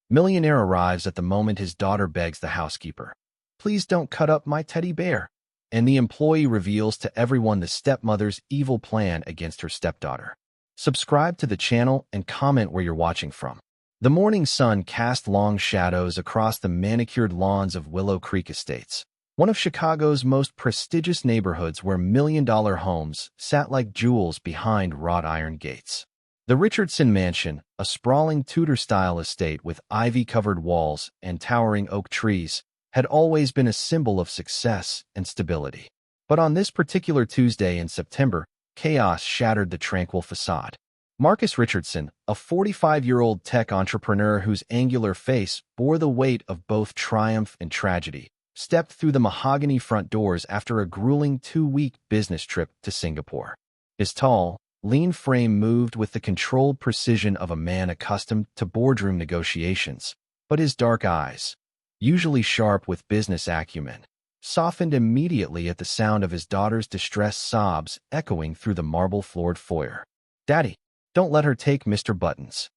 Millionaire arrives at the moment his daughter begs the housekeeper, "Please don't cut up my teddy bear." And the employee reveals to everyone the stepmother's evil plan against her stepdaughter. Subscribe to the channel and comment where you're watching from. The morning sun cast long shadows across the manicured lawns of Willow Creek Estates, one of Chicago's most prestigious neighborhoods where million-dollar homes sat like jewels behind wrought iron gates. The Richardson Mansion, a sprawling Tudor-style estate with ivy-covered walls and towering oak trees, had always been a symbol of success and stability. But on this particular Tuesday in September, chaos shattered the tranquil facade. Marcus Richardson, a 45-year-old tech entrepreneur whose angular face bore the weight of both triumph and tragedy, stepped through the mahogany front doors after a grueling 2-week business trip to Singapore. His tall, lean frame moved with the controlled precision of a man accustomed to boardroom negotiations, but his dark eyes, usually sharp with business acumen, softened immediately at the sound of his daughter's distressed sobs echoing through the marble-floored foyer. "Daddy, don't let her take Mr. Buttons."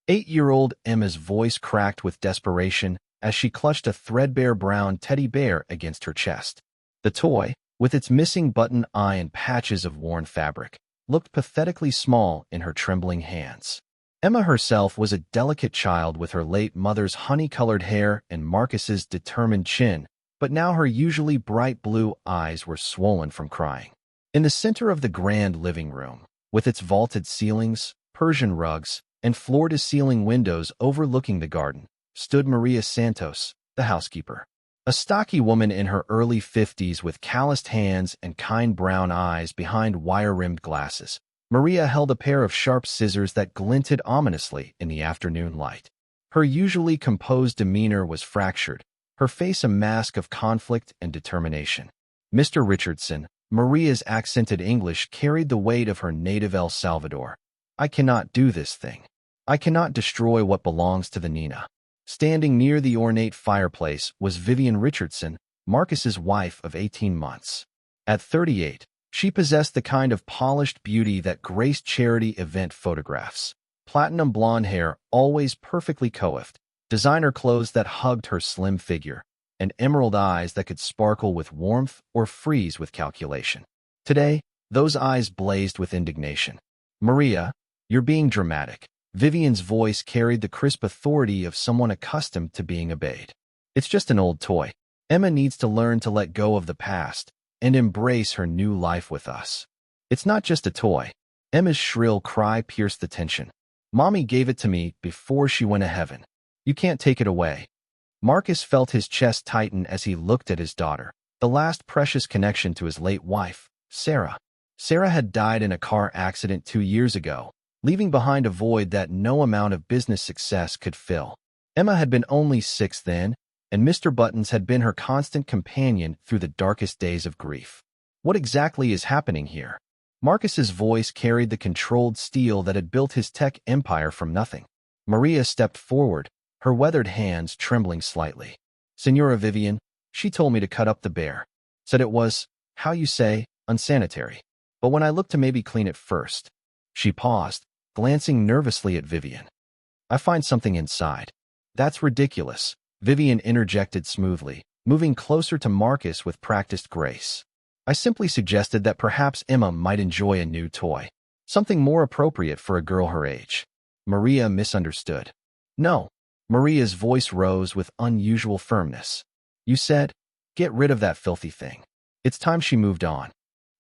8-year-old Emma's voice cracked with desperation as she clutched a threadbare brown teddy bear against her chest. The toy, with its missing button eye and patches of worn fabric, looked pathetically small in her trembling hands. Emma herself was a delicate child with her late mother's honey-colored hair and Marcus's determined chin, but now her usually bright blue eyes were swollen from crying. In the center of the grand living room, with its vaulted ceilings, Persian rugs, and floor-to-ceiling windows overlooking the garden, stood Maria Santos, the housekeeper. A stocky woman in her early 50s with calloused hands and kind brown eyes behind wire-rimmed glasses. Maria held a pair of sharp scissors that glinted ominously in the afternoon light. Her usually composed demeanor was fractured, her face a mask of conflict and determination. "Mr. Richardson," Maria's accented English carried the weight of her native El Salvador. "I cannot do this thing. I cannot destroy what belongs to the Nina." Standing near the ornate fireplace was Vivian Richardson, Marcus's wife of 18 months. At 38, she possessed the kind of polished beauty that graced charity event photographs. Platinum blonde hair, always perfectly coiffed, designer clothes that hugged her slim figure, and emerald eyes that could sparkle with warmth or freeze with calculation. Today, those eyes blazed with indignation. "Maria, you're being dramatic." Vivian's voice carried the crisp authority of someone accustomed to being obeyed. "It's just an old toy. Emma needs to learn to let go of the past and embrace her new life with us." "It's not just a toy." Emma's shrill cry pierced the tension. "Mommy gave it to me before she went to heaven. You can't take it away." Marcus felt his chest tighten as he looked at his daughter, the last precious connection to his late wife, Sarah. Sarah had died in a car accident 2 years ago, leaving behind a void that no amount of business success could fill. Emma had been only 6 then, and Mr. Buttons had been her constant companion through the darkest days of grief. "What exactly is happening here?" Marcus's voice carried the controlled steel that had built his tech empire from nothing. Maria stepped forward, her weathered hands trembling slightly. "Senora Vivian, she told me to cut up the bear. Said it was, how you say, unsanitary. But when I looked to maybe clean it first." She paused, glancing nervously at Vivian. "I find something inside." "That's ridiculous," Vivian interjected smoothly, moving closer to Marcus with practiced grace. "I simply suggested that perhaps Emma might enjoy a new toy, something more appropriate for a girl her age." Maria misunderstood. "No." Maria's voice rose with unusual firmness. "You said, get rid of that filthy thing. It's time she moved on."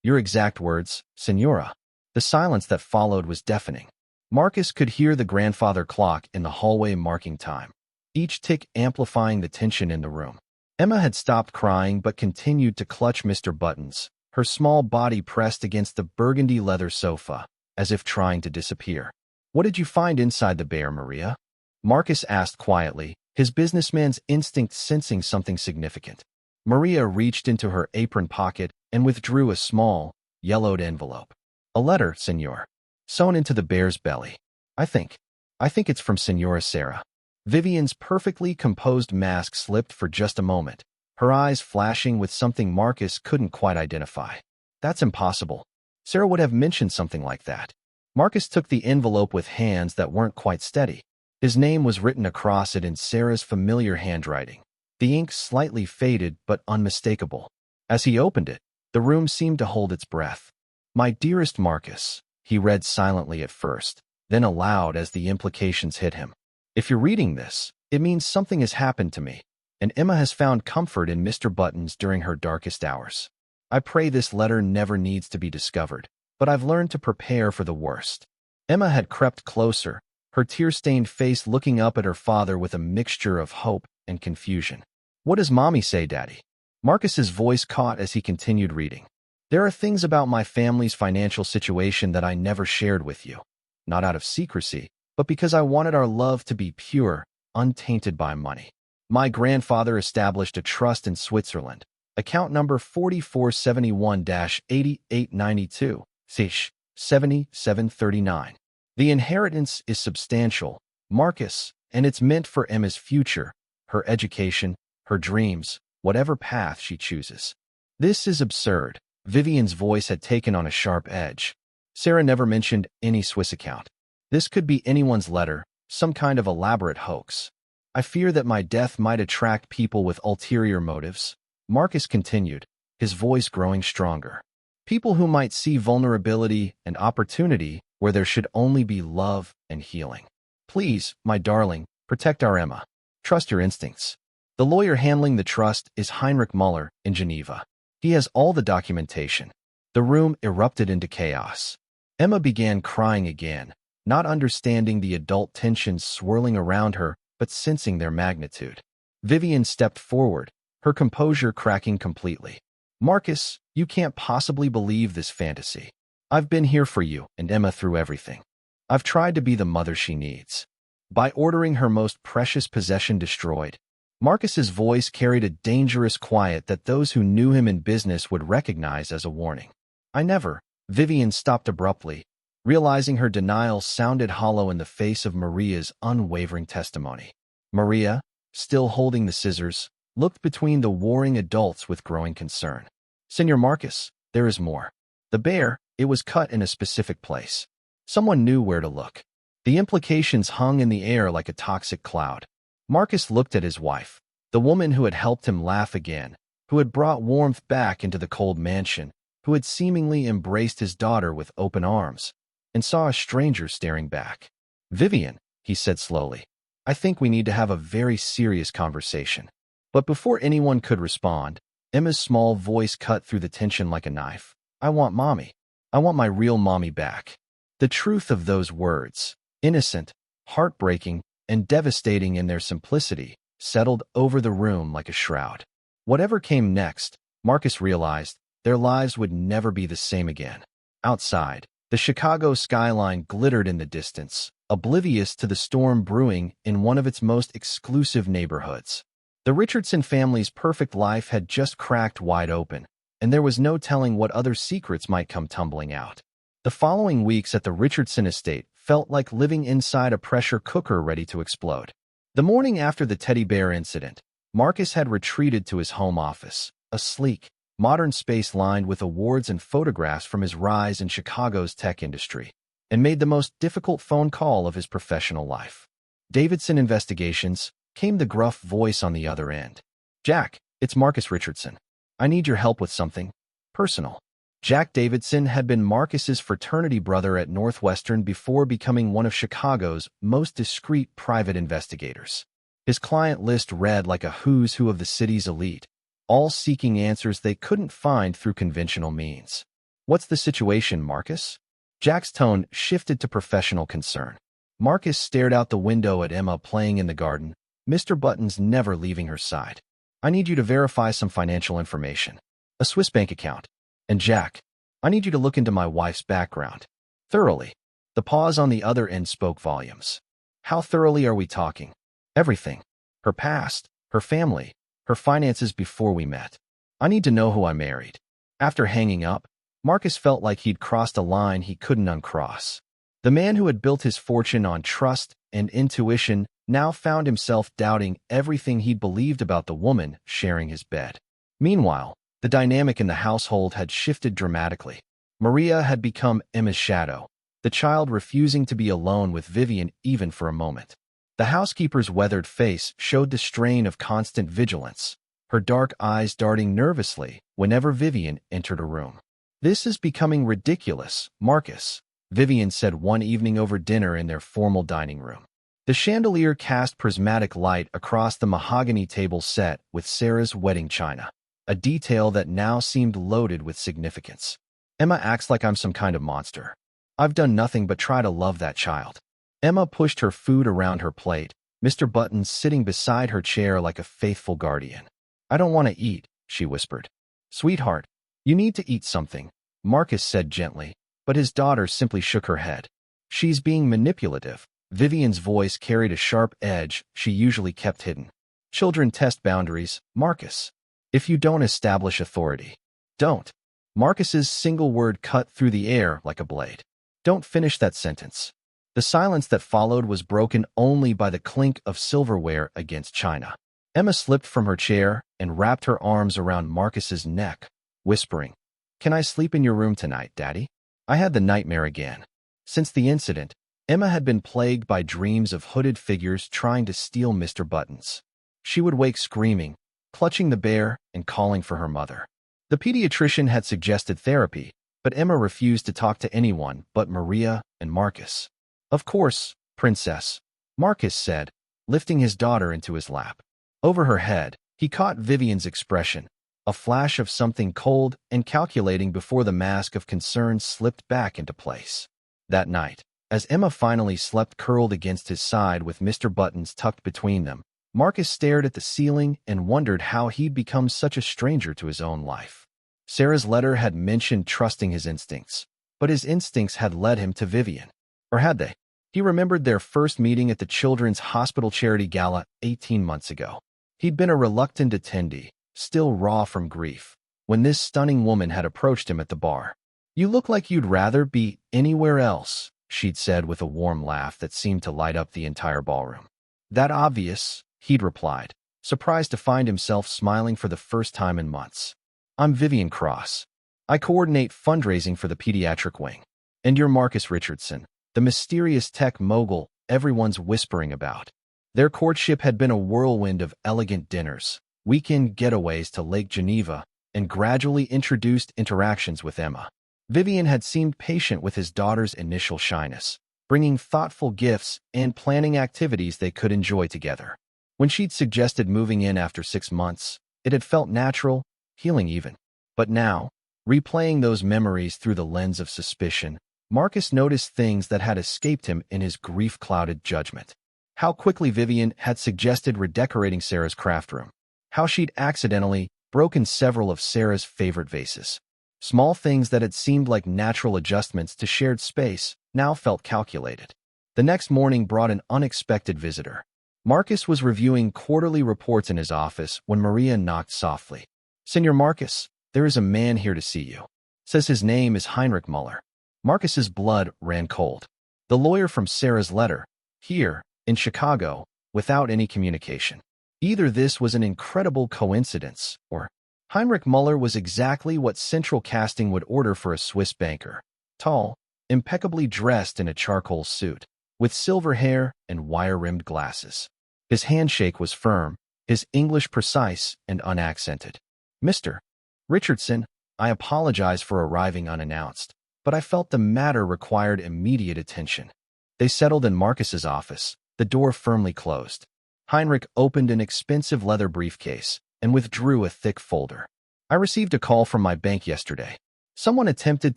"Your exact words, Senora." The silence that followed was deafening. Marcus could hear the grandfather clock in the hallway marking time, each tick amplifying the tension in the room. Emma had stopped crying but continued to clutch Mr. Buttons, her small body pressed against the burgundy leather sofa, as if trying to disappear. "What did you find inside the bear, Maria?" Marcus asked quietly, his businessman's instinct sensing something significant. Maria reached into her apron pocket and withdrew a small, yellowed envelope. "A letter, senor. Sewn into the bear's belly. I think it's from Senora Sarah." Vivian's perfectly composed mask slipped for just a moment, her eyes flashing with something Marcus couldn't quite identify. "That's impossible. Sarah would have mentioned something like that." Marcus took the envelope with hands that weren't quite steady. His name was written across it in Sarah's familiar handwriting, the ink slightly faded but unmistakable. As he opened it, the room seemed to hold its breath. "My dearest Marcus," he read silently at first, then aloud as the implications hit him. "If you're reading this, it means something has happened to me, and Emma has found comfort in Mr. Buttons during her darkest hours. I pray this letter never needs to be discovered, but I've learned to prepare for the worst." Emma had crept closer, her tear-stained face looking up at her father with a mixture of hope and confusion. "What does Mommy say, Daddy?" Marcus's voice caught as he continued reading. "There are things about my family's financial situation that I never shared with you, not out of secrecy, but because I wanted our love to be pure, untainted by money. My grandfather established a trust in Switzerland, account number 4471-8892, 7739. The inheritance is substantial, Marcus, and it's meant for Emma's future, her education, her dreams, whatever path she chooses." "This is absurd." Vivian's voice had taken on a sharp edge. "Sarah never mentioned any Swiss account. This could be anyone's letter, some kind of elaborate hoax. I fear that my death might attract people with ulterior motives," Marcus continued, his voice growing stronger. "People who might see vulnerability and opportunity where there should only be love and healing. Please, my darling, protect our Emma. Trust your instincts. The lawyer handling the trust is Heinrich Muller in Geneva. He has all the documentation." The room erupted into chaos. Emma began crying again, not understanding the adult tensions swirling around her, but sensing their magnitude. Vivian stepped forward, her composure cracking completely. "Marcus, you can't possibly believe this fantasy. I've been here for you and Emma through everything. I've tried to be the mother she needs. By ordering her most precious possession destroyed." Marcus's voice carried a dangerous quiet that those who knew him in business would recognize as a warning. "I never." Vivian stopped abruptly, realizing her denial sounded hollow in the face of Maria's unwavering testimony. Maria, still holding the scissors, looked between the warring adults with growing concern. "Senor Marcus, there is more. The bear, it was cut in a specific place. Someone knew where to look." The implications hung in the air like a toxic cloud. Marcus looked at his wife, the woman who had helped him laugh again, who had brought warmth back into the cold mansion, who had seemingly embraced his daughter with open arms, and saw a stranger staring back. "Vivian," he said slowly, "I think we need to have a very serious conversation." But before anyone could respond, Emma's small voice cut through the tension like a knife. "I want Mommy. I want my real mommy back." The truth of those words, innocent, heartbreaking, and devastating in their simplicity, settled over the room like a shroud. Whatever came next, Marcus realized, their lives would never be the same again. Outside, the Chicago skyline glittered in the distance, oblivious to the storm brewing in one of its most exclusive neighborhoods. The Richardson family's perfect life had just cracked wide open, and there was no telling what other secrets might come tumbling out. The following weeks at the Richardson estate felt like living inside a pressure cooker ready to explode. The morning after the teddy bear incident, Marcus had retreated to his home office, a sleek, modern space lined with awards and photographs from his rise in Chicago's tech industry, and made the most difficult phone call of his professional life. "Davidson Investigations," came the gruff voice on the other end. "Jack, it's Marcus Richardson. I need your help with something personal." Jack Davidson had been Marcus's fraternity brother at Northwestern before becoming one of Chicago's most discreet private investigators. His client list read like a who's who of the city's elite, all seeking answers they couldn't find through conventional means. "What's the situation, Marcus?" Jack's tone shifted to professional concern. Marcus stared out the window at Emma playing in the garden, Mr. Buttons never leaving her side. "I need you to verify some financial information. A Swiss bank account. And Jack, I need you to look into my wife's background. Thoroughly." The pause on the other end spoke volumes. "How thoroughly are we talking?" "Everything. Her past, her family, her finances before we met. I need to know who I married." After hanging up, Marcus felt like he'd crossed a line he couldn't uncross. The man who had built his fortune on trust and intuition now found himself doubting everything he'd believed about the woman sharing his bed. Meanwhile, the dynamic in the household had shifted dramatically. Maria had become Emma's shadow, the child refusing to be alone with Vivian even for a moment. The housekeeper's weathered face showed the strain of constant vigilance, her dark eyes darting nervously whenever Vivian entered a room. "This is becoming ridiculous, Marcus," Vivian said one evening over dinner in their formal dining room. The chandelier cast prismatic light across the mahogany table set with Sarah's wedding china, a detail that now seemed loaded with significance. "Emma acts like I'm some kind of monster. I've done nothing but try to love that child." Emma pushed her food around her plate, Mr. Buttons sitting beside her chair like a faithful guardian. "I don't want to eat," she whispered. "Sweetheart, you need to eat something," Marcus said gently, but his daughter simply shook her head. "She's being manipulative." Vivian's voice carried a sharp edge she usually kept hidden. "Children test boundaries, Marcus. If you don't establish authority, don't." Marcus's single word cut through the air like a blade. "Don't finish that sentence." The silence that followed was broken only by the clink of silverware against china. Emma slipped from her chair and wrapped her arms around Marcus's neck, whispering, "Can I sleep in your room tonight, Daddy? I had the nightmare again." Since the incident, Emma had been plagued by dreams of hooded figures trying to steal Mr. Buttons. She would wake screaming, clutching the bear, and calling for her mother. The pediatrician had suggested therapy, but Emma refused to talk to anyone but Maria and Marcus. "Of course, Princess," Marcus said, lifting his daughter into his lap. Over her head, he caught Vivian's expression, a flash of something cold and calculating before the mask of concern slipped back into place. That night, as Emma finally slept curled against his side with Mr. Buttons tucked between them, Marcus stared at the ceiling and wondered how he'd become such a stranger to his own life. Sarah's letter had mentioned trusting his instincts, but his instincts had led him to Vivian. Or had they? He remembered their first meeting at the Children's Hospital Charity Gala 18 months ago. He'd been a reluctant attendee, still raw from grief, when this stunning woman had approached him at the bar. "You look like you'd rather be anywhere else," she'd said with a warm laugh that seemed to light up the entire ballroom. "That obvious," he'd replied, surprised to find himself smiling for the first time in months. "I'm Vivian Cross. I coordinate fundraising for the pediatric wing. And you're Marcus Richardson, the mysterious tech mogul everyone's whispering about." Their courtship had been a whirlwind of elegant dinners, weekend getaways to Lake Geneva, and gradually introduced interactions with Emma. Vivian had seemed patient with his daughter's initial shyness, bringing thoughtful gifts and planning activities they could enjoy together. When she'd suggested moving in after 6 months, it had felt natural, healing even. But now, replaying those memories through the lens of suspicion, Marcus noticed things that had escaped him in his grief-clouded judgment. How quickly Vivian had suggested redecorating Sarah's craft room. How she'd accidentally broken several of Sarah's favorite vases. Small things that had seemed like natural adjustments to shared space now felt calculated. The next morning brought an unexpected visitor. Marcus was reviewing quarterly reports in his office when Maria knocked softly. "Senor Marcus, there is a man here to see you. Says his name is Heinrich Muller." Marcus's blood ran cold. The lawyer from Sarah's letter, here, in Chicago, without any communication. Either this was an incredible coincidence, or Heinrich Muller was exactly what central casting would order for a Swiss banker. Tall, impeccably dressed in a charcoal suit, with silver hair and wire-rimmed glasses. His handshake was firm, his English precise and unaccented. "Mr. Richardson, I apologize for arriving unannounced, but I felt the matter required immediate attention." They settled in Marcus's office, the door firmly closed. Heinrich opened an expensive leather briefcase and withdrew a thick folder. "I received a call from my bank yesterday. Someone attempted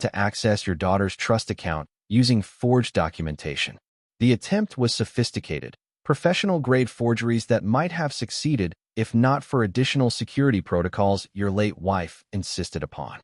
to access your daughter's trust account using forged documentation. The attempt was sophisticated, professional-grade forgeries that might have succeeded if not for additional security protocols your late wife insisted upon."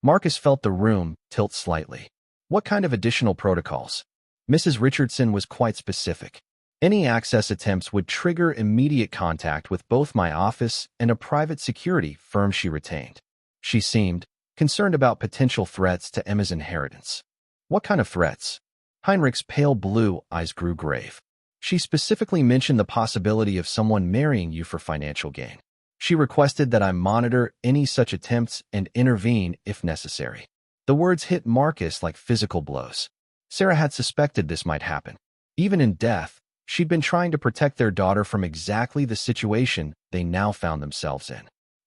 Marcus felt the room tilt slightly. What kind of additional protocols? Mrs. Richardson was quite specific. "Any access attempts would trigger immediate contact with both my office and a private security firm she retained." She seemed concerned about potential threats to Emma's inheritance. "What kind of threats?" Heinrich's pale blue eyes grew grave. "She specifically mentioned the possibility of someone marrying you for financial gain. She requested that I monitor any such attempts and intervene if necessary." The words hit Marcus like physical blows. Sarah had suspected this might happen. Even in death, She'd been trying to protect their daughter from exactly the situation they now found themselves in.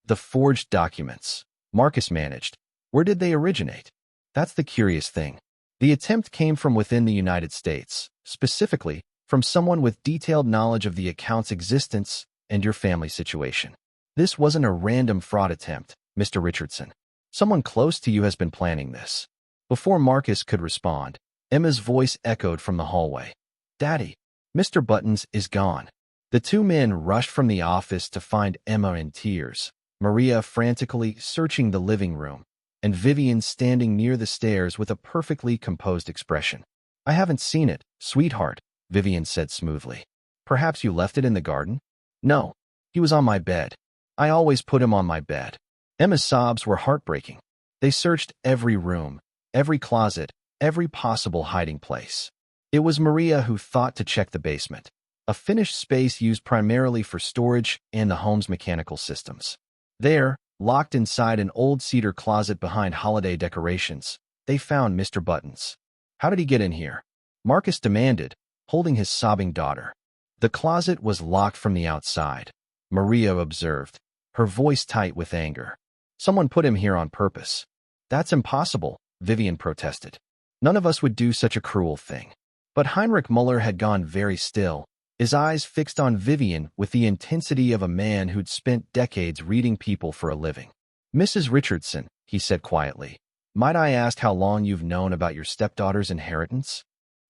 The forged documents Marcus managed. Where did they originate? That's the curious thing. The attempt came from within the United States, specifically from someone with detailed knowledge of the account's existence and your family situation. This wasn't a random fraud attempt, Mr. Richardson. Someone close to you has been planning this. Before Marcus could respond, Emma's voice echoed from the hallway. Daddy, Mr. Buttons is gone. The two men rushed from the office to find Emma in tears, Maria frantically searching the living room, and Vivian standing near the stairs with a perfectly composed expression. I haven't seen it, sweetheart, Vivian said smoothly. Perhaps you left it in the garden? No. He was on my bed. I always put him on my bed. Emma's sobs were heartbreaking. They searched every room, every closet, every possible hiding place. It was Maria who thought to check the basement, a finished space used primarily for storage and the home's mechanical systems. There, locked inside an old cedar closet behind holiday decorations, they found Mr. Buttons. How did he get in here? Marcus demanded, holding his sobbing daughter. The closet was locked from the outside, Maria observed, her voice tight with anger. Someone put him here on purpose. That's impossible, Vivian protested. None of us would do such a cruel thing. But Heinrich Muller had gone very still, his eyes fixed on Vivian with the intensity of a man who'd spent decades reading people for a living. Mrs. Richardson, he said quietly, might I ask how long you've known about your stepdaughter's inheritance?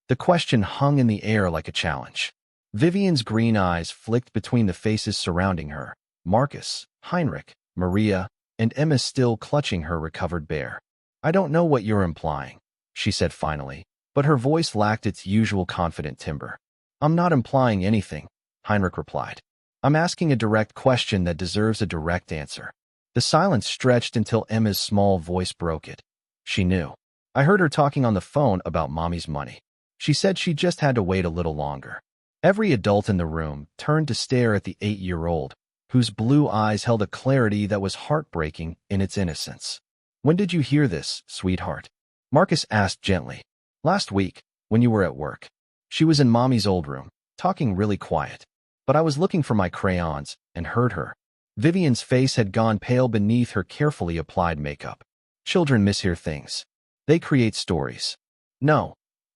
The question hung in the air like a challenge. Vivian's green eyes flicked between the faces surrounding her, Marcus, Heinrich, Maria, and Emma still clutching her recovered bear. I don't know what you're implying, she said finally, but her voice lacked its usual confident timbre. I'm not implying anything, Heinrich replied. I'm asking a direct question that deserves a direct answer. The silence stretched until Emma's small voice broke it. She knew. I heard her talking on the phone about Mommy's money. She said she just had to wait a little longer. Every adult in the room turned to stare at the 8-year-old, whose blue eyes held a clarity that was heartbreaking in its innocence. When did you hear this, sweetheart? Marcus asked gently. Last week, when you were at work. She was in Mommy's old room, talking really quiet. But I was looking for my crayons and heard her. Vivian's face had gone pale beneath her carefully applied makeup. Children mishear things. They create stories. No,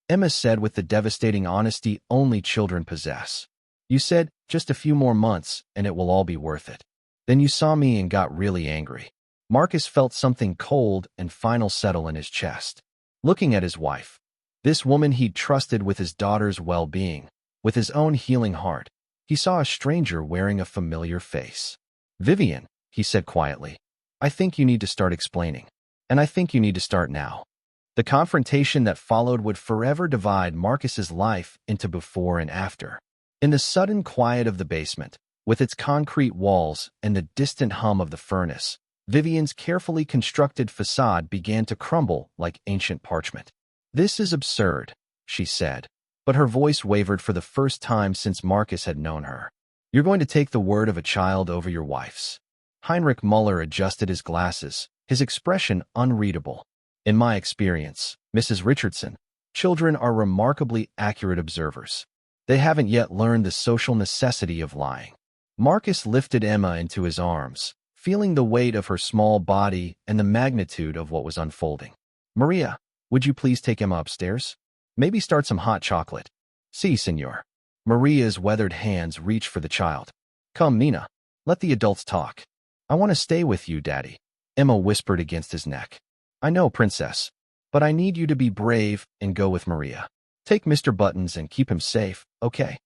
Emma said with the devastating honesty only children possess. You said, just a few more months, and it will all be worth it. Then you saw me and got really angry. Marcus felt something cold and final settle in his chest. Looking at his wife, this woman he'd trusted with his daughter's well-being, with his own healing heart, he saw a stranger wearing a familiar face. Vivian, he said quietly, I think you need to start explaining. And I think you need to start now. The confrontation that followed would forever divide Marcus's life into before and after. In the sudden quiet of the basement, with its concrete walls and the distant hum of the furnace, Vivian's carefully constructed facade began to crumble like ancient parchment. This is absurd, she said, but her voice wavered for the first time since Marcus had known her. You're going to take the word of a child over your wife's. Heinrich Muller adjusted his glasses, his expression unreadable. In my experience, Mrs. Richardson, children are remarkably accurate observers. They haven't yet learned the social necessity of lying. Marcus lifted Emma into his arms, feeling the weight of her small body and the magnitude of what was unfolding. Maria, would you please take Emma upstairs? Maybe start some hot chocolate. Si, senor. Maria's weathered hands reached for the child. Come, Nina. Let the adults talk. I want to stay with you, Daddy. Emma whispered against his neck. I know, Princess, but I need you to be brave and go with Maria. Take Mr. Buttons and keep him safe, okay?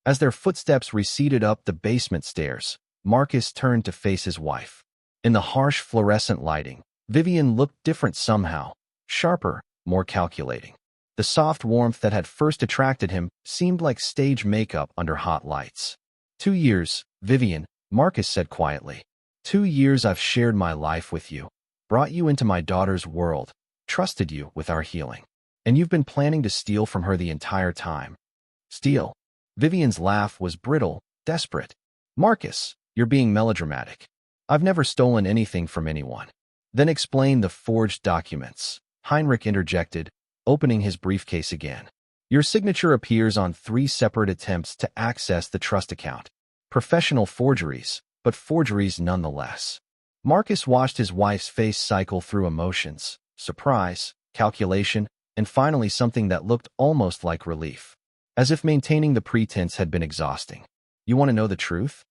As their footsteps receded up the basement stairs, Marcus turned to face his wife. In the harsh fluorescent lighting, Vivian looked different somehow, sharper, more calculating. The soft warmth that had first attracted him seemed like stage makeup under hot lights. 2 years, Vivian, Marcus said quietly. 2 years I've shared my life with you, brought you into my daughter's world, trusted you with our healing. And you've been planning to steal from her the entire time. Steal? Vivian's laugh was brittle, desperate. Marcus, you're being melodramatic. I've never stolen anything from anyone. Then explain the forged documents, Heinrich interjected, opening his briefcase again. Your signature appears on 3 separate attempts to access the trust account. Professional forgeries, but forgeries nonetheless. Marcus watched his wife's face cycle through emotions, surprise, calculation, and finally something that looked almost like relief. As if maintaining the pretense had been exhausting. You want to know the truth?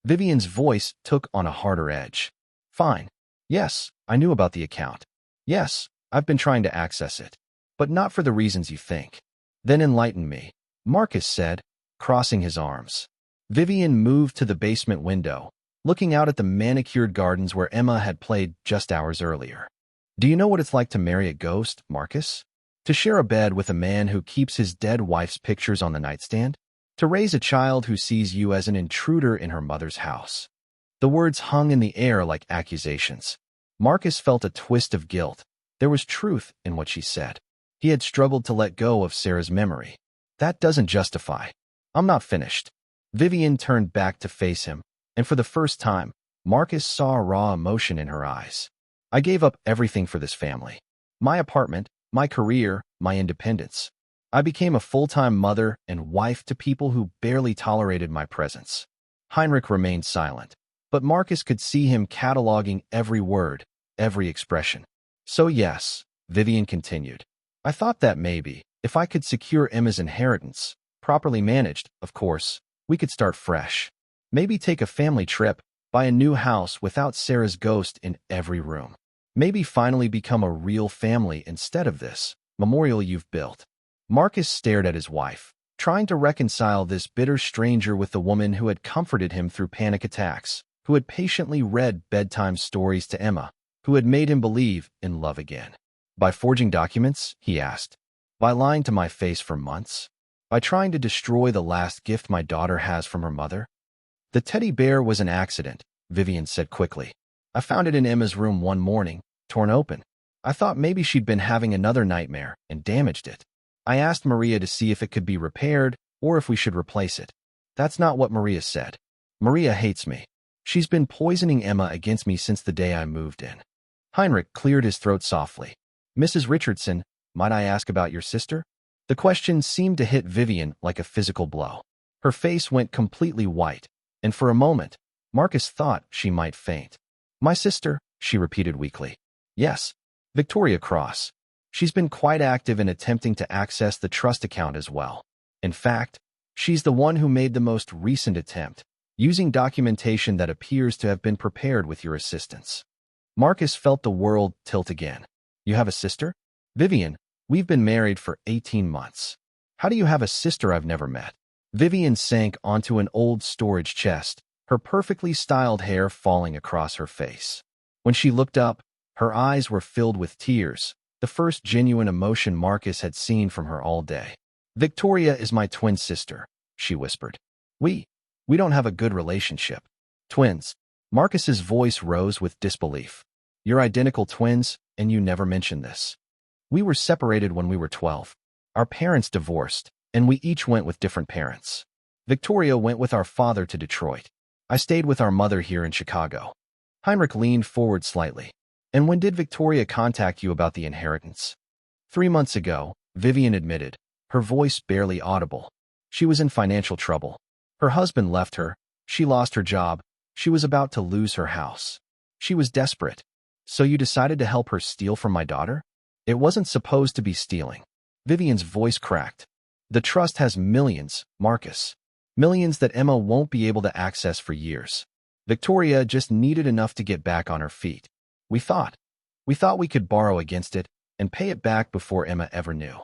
Vivian's voice took on a harder edge. Fine. Yes, I knew about the account. Yes, I've been trying to access it. But not for the reasons you think. Then enlighten me, Marcus said, crossing his arms. Vivian moved to the basement window, looking out at the manicured gardens where Emma had played just hours earlier. Do you know what it's like to marry a ghost, Marcus? To share a bed with a man who keeps his dead wife's pictures on the nightstand? To raise a child who sees you as an intruder in her mother's house? The words hung in the air like accusations. Marcus felt a twist of guilt. There was truth in what she said. He had struggled to let go of Sarah's memory. That doesn't justify. I'm not finished. Vivian turned back to face him, and for the first time, Marcus saw raw emotion in her eyes. I gave up everything for this family. My apartment, my career, my independence. I became a full-time mother and wife to people who barely tolerated my presence. Heinrich remained silent, but Marcus could see him cataloging every word, every expression. So yes, Vivian continued. I thought that maybe, if I could secure Emma's inheritance, properly managed, of course, we could start fresh. Maybe take a family trip, buy a new house without Sarah's ghost in every room. Maybe finally become a real family instead of this memorial you've built. Marcus stared at his wife, trying to reconcile this bitter stranger with the woman who had comforted him through panic attacks, who had patiently read bedtime stories to Emma, who had made him believe in love again. By forging documents, he asked. By lying to my face for months? By trying to destroy the last gift my daughter has from her mother? The teddy bear was an accident, Vivian said quickly. I found it in Emma's room one morning, torn open. I thought maybe she'd been having another nightmare and damaged it. I asked Maria to see if it could be repaired or if we should replace it. That's not what Maria said. Maria hates me. She's been poisoning Emma against me since the day I moved in. Heinrich cleared his throat softly. Mrs. Richardson, might I ask about your sister? The question seemed to hit Vivian like a physical blow. Her face went completely white, and for a moment, Marcus thought she might faint. My sister, she repeated weakly. Yes, Victoria Cross. She's been quite active in attempting to access the trust account as well. In fact, she's the one who made the most recent attempt, using documentation that appears to have been prepared with your assistance. Marcus felt the world tilt again. You have a sister? Vivian, we've been married for 18 months. How do you have a sister I've never met? Vivian sank onto an old storage chest, her perfectly styled hair falling across her face. When she looked up, her eyes were filled with tears, the first genuine emotion Marcus had seen from her all day. Victoria is my twin sister, she whispered. We don't have a good relationship. Twins. Marcus's voice rose with disbelief. You're identical twins, and you never mentioned this. We were separated when we were 12. Our parents divorced, and we each went with different parents. Victoria went with our father to Detroit. I stayed with our mother here in Chicago. Heinrich leaned forward slightly. And when did Victoria contact you about the inheritance? 3 months ago, Vivian admitted, her voice barely audible. She was in financial trouble. Her husband left her, she lost her job, she was about to lose her house. She was desperate. So you decided to help her steal from my daughter? It wasn't supposed to be stealing. Vivian's voice cracked. The trust has millions, Marcus. Millions that Emma won't be able to access for years. Victoria just needed enough to get back on her feet. We thought we could borrow against it and pay it back before Emma ever knew.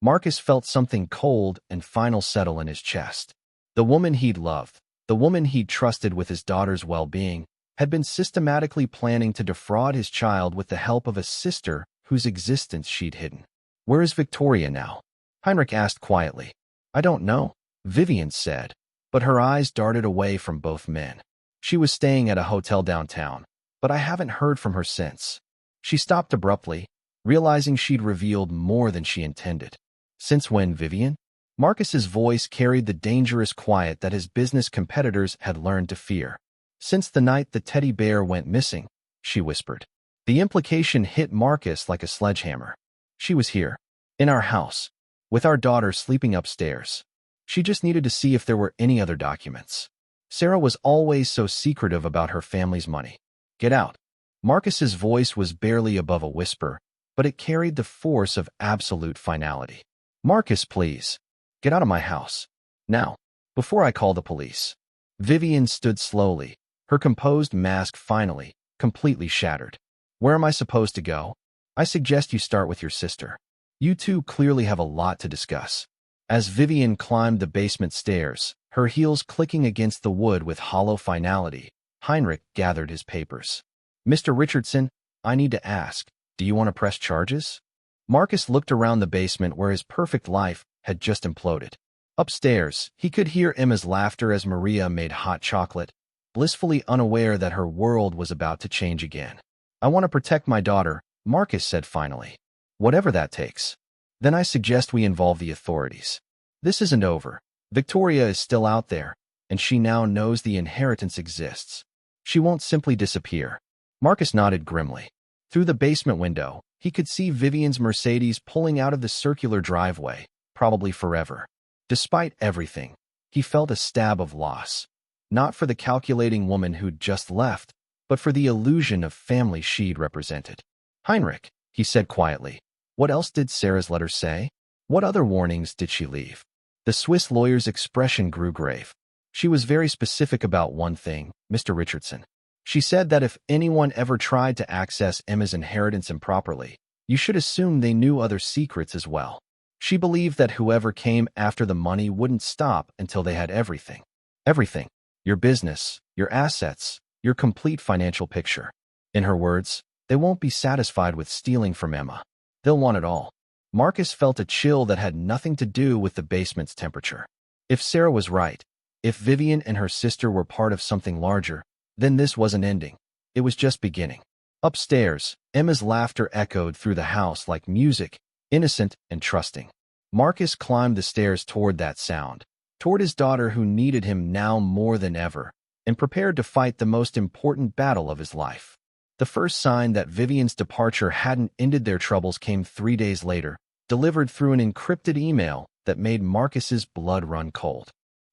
Marcus felt something cold and final settle in his chest. The woman he'd loved, the woman he'd trusted with his daughter's well-being, had been systematically planning to defraud his child with the help of a sister whose existence she'd hidden. Where is Victoria now? Heinrich asked quietly. I don't know, Vivian said, but her eyes darted away from both men. She was staying at a hotel downtown, but I haven't heard from her since. She stopped abruptly, realizing she'd revealed more than she intended. Since when, Vivian? Marcus's voice carried the dangerous quiet that his business competitors had learned to fear. Since the night the teddy bear went missing, she whispered. The implication hit Marcus like a sledgehammer. She was here, in our house. with our daughter sleeping upstairs. She just needed to see if there were any other documents. Sarah was always so secretive about her family's money. Get out. Marcus's voice was barely above a whisper, but it carried the force of absolute finality. Marcus, please. Get out of my house. Now, before I call the police. Vivian stood slowly, her composed mask finally, completely shattered. Where am I supposed to go? I suggest you start with your sister. You two clearly have a lot to discuss. As Vivian climbed the basement stairs, her heels clicking against the wood with hollow finality, Heinrich gathered his papers. Mr. Richardson, I need to ask, do you want to press charges? Marcus looked around the basement where his perfect life had just imploded. Upstairs, he could hear Emma's laughter as Maria made hot chocolate, blissfully unaware that her world was about to change again. I want to protect my daughter, Marcus said finally. Whatever that takes. Then I suggest we involve the authorities. This isn't over. Victoria is still out there, and she now knows the inheritance exists. She won't simply disappear. Marcus nodded grimly. Through the basement window, he could see Vivian's Mercedes pulling out of the circular driveway, probably forever. Despite everything, he felt a stab of loss. Not for the calculating woman who'd just left, but for the illusion of family she'd represented. Heinrich, he said quietly. What else did Sarah's letter say? What other warnings did she leave? The Swiss lawyer's expression grew grave. She was very specific about one thing, Mr. Richardson. She said that if anyone ever tried to access Emma's inheritance improperly, you should assume they knew other secrets as well. She believed that whoever came after the money wouldn't stop until they had everything. Everything. Your business, your assets, your complete financial picture. In her words, they won't be satisfied with stealing from Emma. They'll want it all. Marcus felt a chill that had nothing to do with the basement's temperature. If Sarah was right, if Vivian and her sister were part of something larger, then this wasn't ending. It was just beginning. Upstairs, Emma's laughter echoed through the house like music, innocent and trusting. Marcus climbed the stairs toward that sound, toward his daughter who needed him now more than ever, and prepared to fight the most important battle of his life. The first sign that Vivian's departure hadn't ended their troubles came 3 days later, delivered through an encrypted email that made Marcus's blood run cold.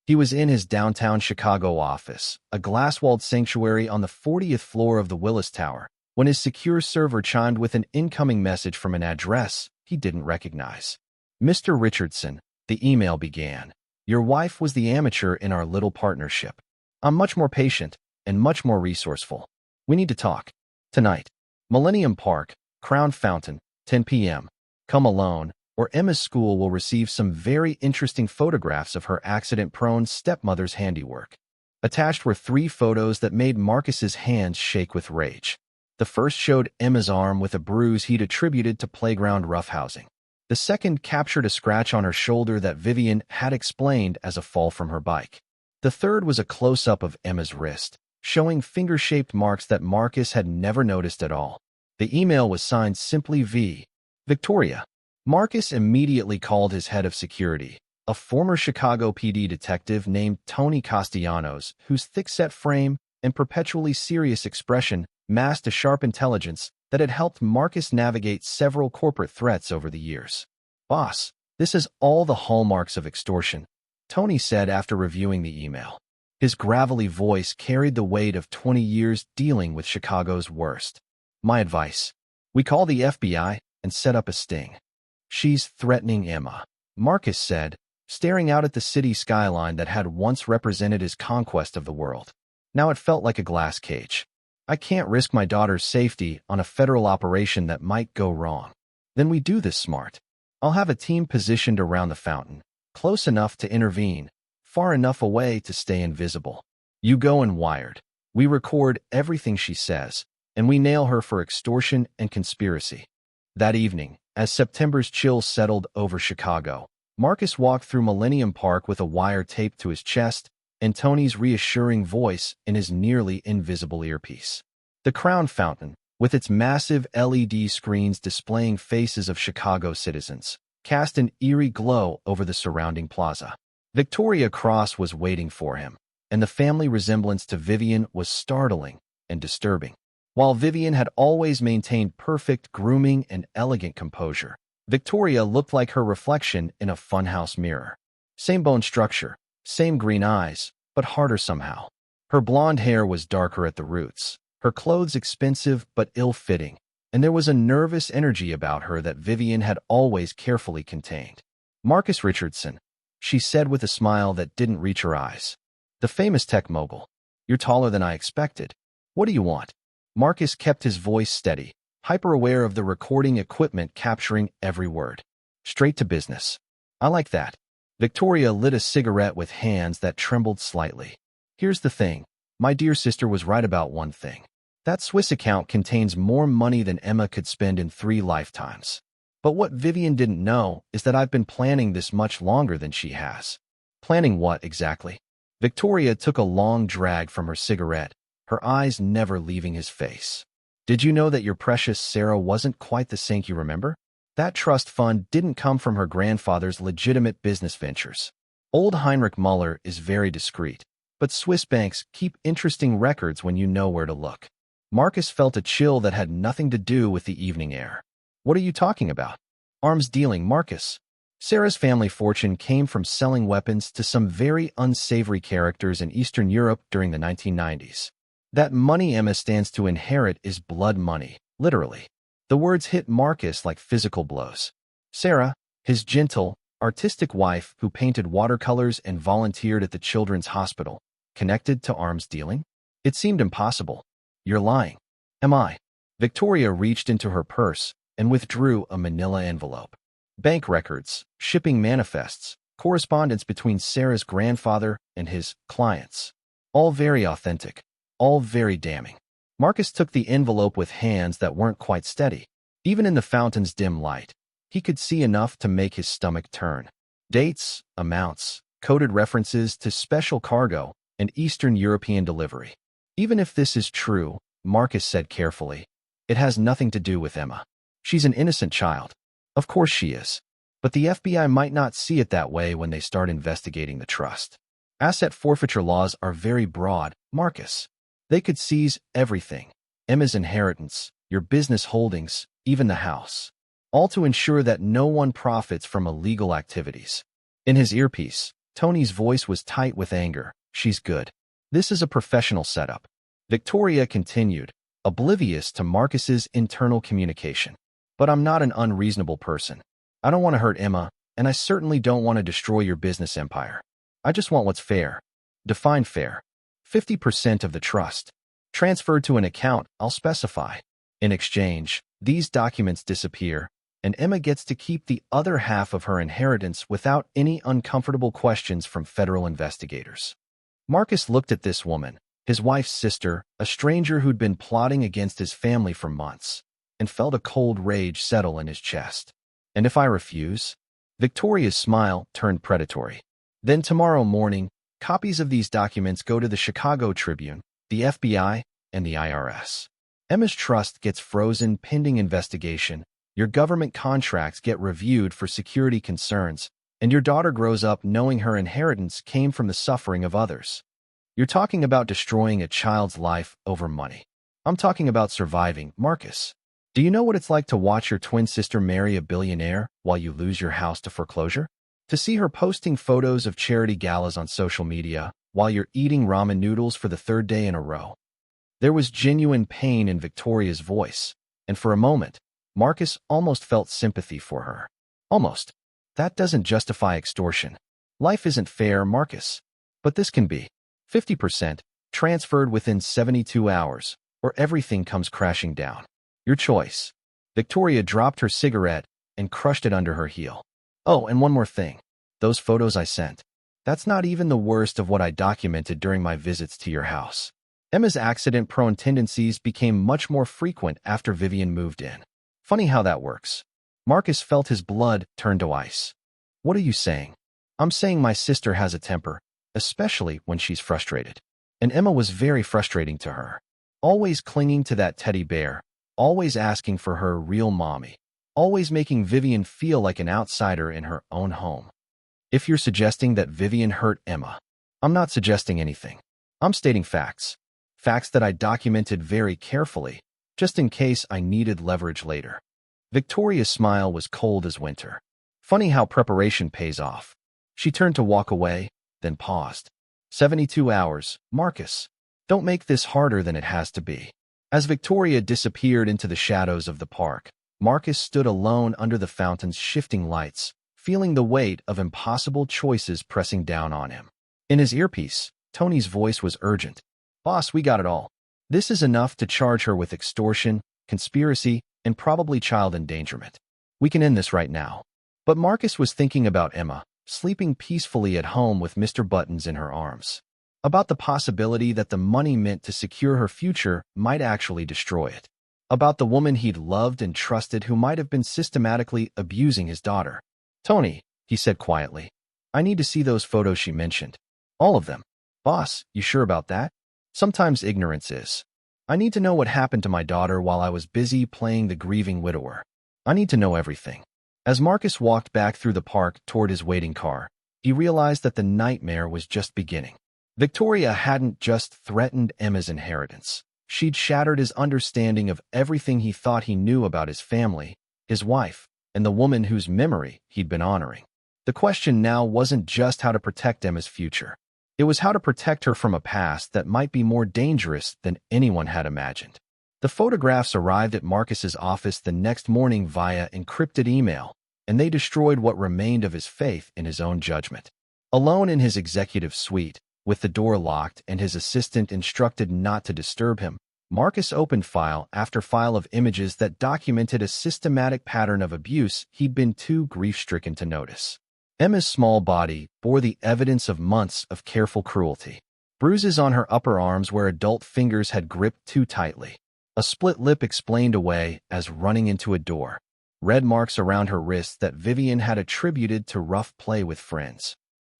He was in his downtown Chicago office, a glass-walled sanctuary on the 40th floor of the Willis Tower, when his secure server chimed with an incoming message from an address he didn't recognize. Mr. Richardson, the email began. Your wife was the amateur in our little partnership. I'm much more patient and much more resourceful. We need to talk. Tonight. Millennium Park, Crown Fountain, 10 p.m. Come alone, or Emma's school will receive some very interesting photographs of her accident-prone stepmother's handiwork. Attached were 3 photos that made Marcus's hands shake with rage. The first showed Emma's arm with a bruise he'd attributed to playground roughhousing. The second captured a scratch on her shoulder that Vivian had explained as a fall from her bike. The third was a close-up of Emma's wrist, showing finger-shaped marks that Marcus had never noticed at all. The email was signed simply V. Victoria. Marcus immediately called his head of security, a former Chicago PD detective named Tony Castellanos, whose thick-set frame and perpetually serious expression masked a sharp intelligence that had helped Marcus navigate several corporate threats over the years. Boss, this is all the hallmarks of extortion, Tony said after reviewing the email. His gravelly voice carried the weight of 20 years dealing with Chicago's worst. My advice. We call the FBI and set up a sting. She's threatening Emma, Marcus said, staring out at the city skyline that had once represented his conquest of the world. Now it felt like a glass cage. I can't risk my daughter's safety on a federal operation that might go wrong. Then we do this smart. I'll have a team positioned around the fountain, close enough to intervene, far enough away to stay invisible. You go and wired. We record everything she says, and we nail her for extortion and conspiracy. That evening, as September's chills settled over Chicago, Marcus walked through Millennium Park with a wire taped to his chest and Tony's reassuring voice in his nearly invisible earpiece. The Crown Fountain, with its massive LED screens displaying faces of Chicago citizens, cast an eerie glow over the surrounding plaza. Victoria Cross was waiting for him, and the family resemblance to Vivian was startling and disturbing. While Vivian had always maintained perfect grooming and elegant composure, Victoria looked like her reflection in a funhouse mirror. Same bone structure, same green eyes, but harder somehow. Her blonde hair was darker at the roots, her clothes expensive but ill-fitting, and there was a nervous energy about her that Vivian had always carefully contained. "Marcus Richardson," she said with a smile that didn't reach her eyes. "The famous tech mogul. You're taller than I expected. What do you want?" Marcus kept his voice steady, hyper-aware of the recording equipment capturing every word. "Straight to business. I like that." Victoria lit a cigarette with hands that trembled slightly. "Here's the thing. My dear sister was right about one thing. That Swiss account contains more money than Emma could spend in 3 lifetimes. But what Vivian didn't know is that I've been planning this much longer than she has." "Planning what, exactly?" Victoria took a long drag from her cigarette, her eyes never leaving his face. "Did you know that your precious Sarah wasn't quite the saint you remember? That trust fund didn't come from her grandfather's legitimate business ventures. Old Heinrich Müller is very discreet, but Swiss banks keep interesting records when you know where to look." Marcus felt a chill that had nothing to do with the evening air. "What are you talking about?" "Arms dealing, Marcus. Sarah's family fortune came from selling weapons to some very unsavory characters in Eastern Europe during the 1990s. That money Emma stands to inherit is blood money, literally." The words hit Marcus like physical blows. Sarah, his gentle, artistic wife who painted watercolors and volunteered at the Children's Hospital, connected to arms dealing? It seemed impossible. "You're lying." "Am I?" Victoria reached into her purse and withdrew a manila envelope. Bank records, shipping manifests, correspondence between Sarah's grandfather and his clients. All very authentic, all very damning. Marcus took the envelope with hands that weren't quite steady. Even in the fountain's dim light, he could see enough to make his stomach turn. Dates, amounts, coded references to special cargo and Eastern European delivery. "Even if this is true," Marcus said carefully, "it has nothing to do with Emma. She's an innocent child. Of course she is. But the FBI might not see it that way when they start investigating the trust. Asset forfeiture laws are very broad, Marcus. They could seize everything. Emma's inheritance, your business holdings, even the house. All to ensure that no one profits from illegal activities." In his earpiece, Tony's voice was tight with anger. "She's good. This is a professional setup." Victoria continued, oblivious to Marcus's internal communication. "But I'm not an unreasonable person. I don't want to hurt Emma, and I certainly don't want to destroy your business empire. I just want what's fair." "Define fair." 50% of the trust. Transferred to an account I'll specify. In exchange, these documents disappear, and Emma gets to keep the other half of her inheritance without any uncomfortable questions from federal investigators. Marcus looked at this woman, his wife's sister, a stranger who'd been plotting against his family for months, and felt a cold rage settle in his chest. "And if I refuse?" Victoria's smile turned predatory. "Then tomorrow morning, copies of these documents go to the Chicago Tribune, the FBI, and the IRS. Emma's trust gets frozen pending investigation, your government contracts get reviewed for security concerns, and your daughter grows up knowing her inheritance came from the suffering of others. You're talking about destroying a child's life over money. I'm talking about surviving, Marcus. Do you know what it's like to watch your twin sister marry a billionaire while you lose your house to foreclosure? To see her posting photos of charity galas on social media while you're eating ramen noodles for the 3rd day in a row?" There was genuine pain in Victoria's voice, and for a moment, Marcus almost felt sympathy for her. Almost. That doesn't justify extortion. Life isn't fair, Marcus. But this can be. 50%, transferred within 72 hours, or everything comes crashing down. Your choice. Victoria dropped her cigarette and crushed it under her heel. "Oh, and one more thing. Those photos I sent. That's not even the worst of what I documented during my visits to your house." Emma's accident-prone tendencies became much more frequent after Vivian moved in. Funny how that works. Marcus felt his blood turn to ice. "What are you saying?" "I'm saying my sister has a temper, especially when she's frustrated. And Emma was very frustrating to her. Always clinging to that teddy bear, always asking for her real mommy, always making Vivian feel like an outsider in her own home." If you're suggesting that Vivian hurt Emma, I'm not suggesting anything. I'm stating facts. Facts that I documented very carefully, just in case I needed leverage later. Victoria's smile was cold as winter. Funny how preparation pays off. She turned to walk away, then paused. 72 hours, Marcus. Don't make this harder than it has to be. As Victoria disappeared into the shadows of the park, Marcus stood alone under the fountain's shifting lights, feeling the weight of impossible choices pressing down on him. In his earpiece, Tony's voice was urgent. Boss, we got it all. This is enough to charge her with extortion, conspiracy, and probably child endangerment. We can end this right now. But Marcus was thinking about Emma, sleeping peacefully at home with Mr. Buttons in her arms. About the possibility that the money meant to secure her future might actually destroy it. About the woman he'd loved and trusted who might have been systematically abusing his daughter. Tony, he said quietly, I need to see those photos she mentioned. All of them. Boss, you sure about that? Sometimes ignorance is. I need to know what happened to my daughter while I was busy playing the grieving widower. I need to know everything. As Marcus walked back through the park toward his waiting car, he realized that the nightmare was just beginning. Victoria hadn't just threatened Emma's inheritance. She'd shattered his understanding of everything he thought he knew about his family, his wife, and the woman whose memory he'd been honoring. The question now wasn't just how to protect Emma's future. It was how to protect her from a past that might be more dangerous than anyone had imagined. The photographs arrived at Marcus's office the next morning via encrypted email, and they destroyed what remained of his faith in his own judgment. Alone in his executive suite, with the door locked and his assistant instructed not to disturb him, Marcus opened file after file of images that documented a systematic pattern of abuse he'd been too grief-stricken to notice. Emma's small body bore the evidence of months of careful cruelty. Bruises on her upper arms where adult fingers had gripped too tightly. A split lip explained away as running into a door. Red marks around her wrists that Vivian had attributed to rough play with friends.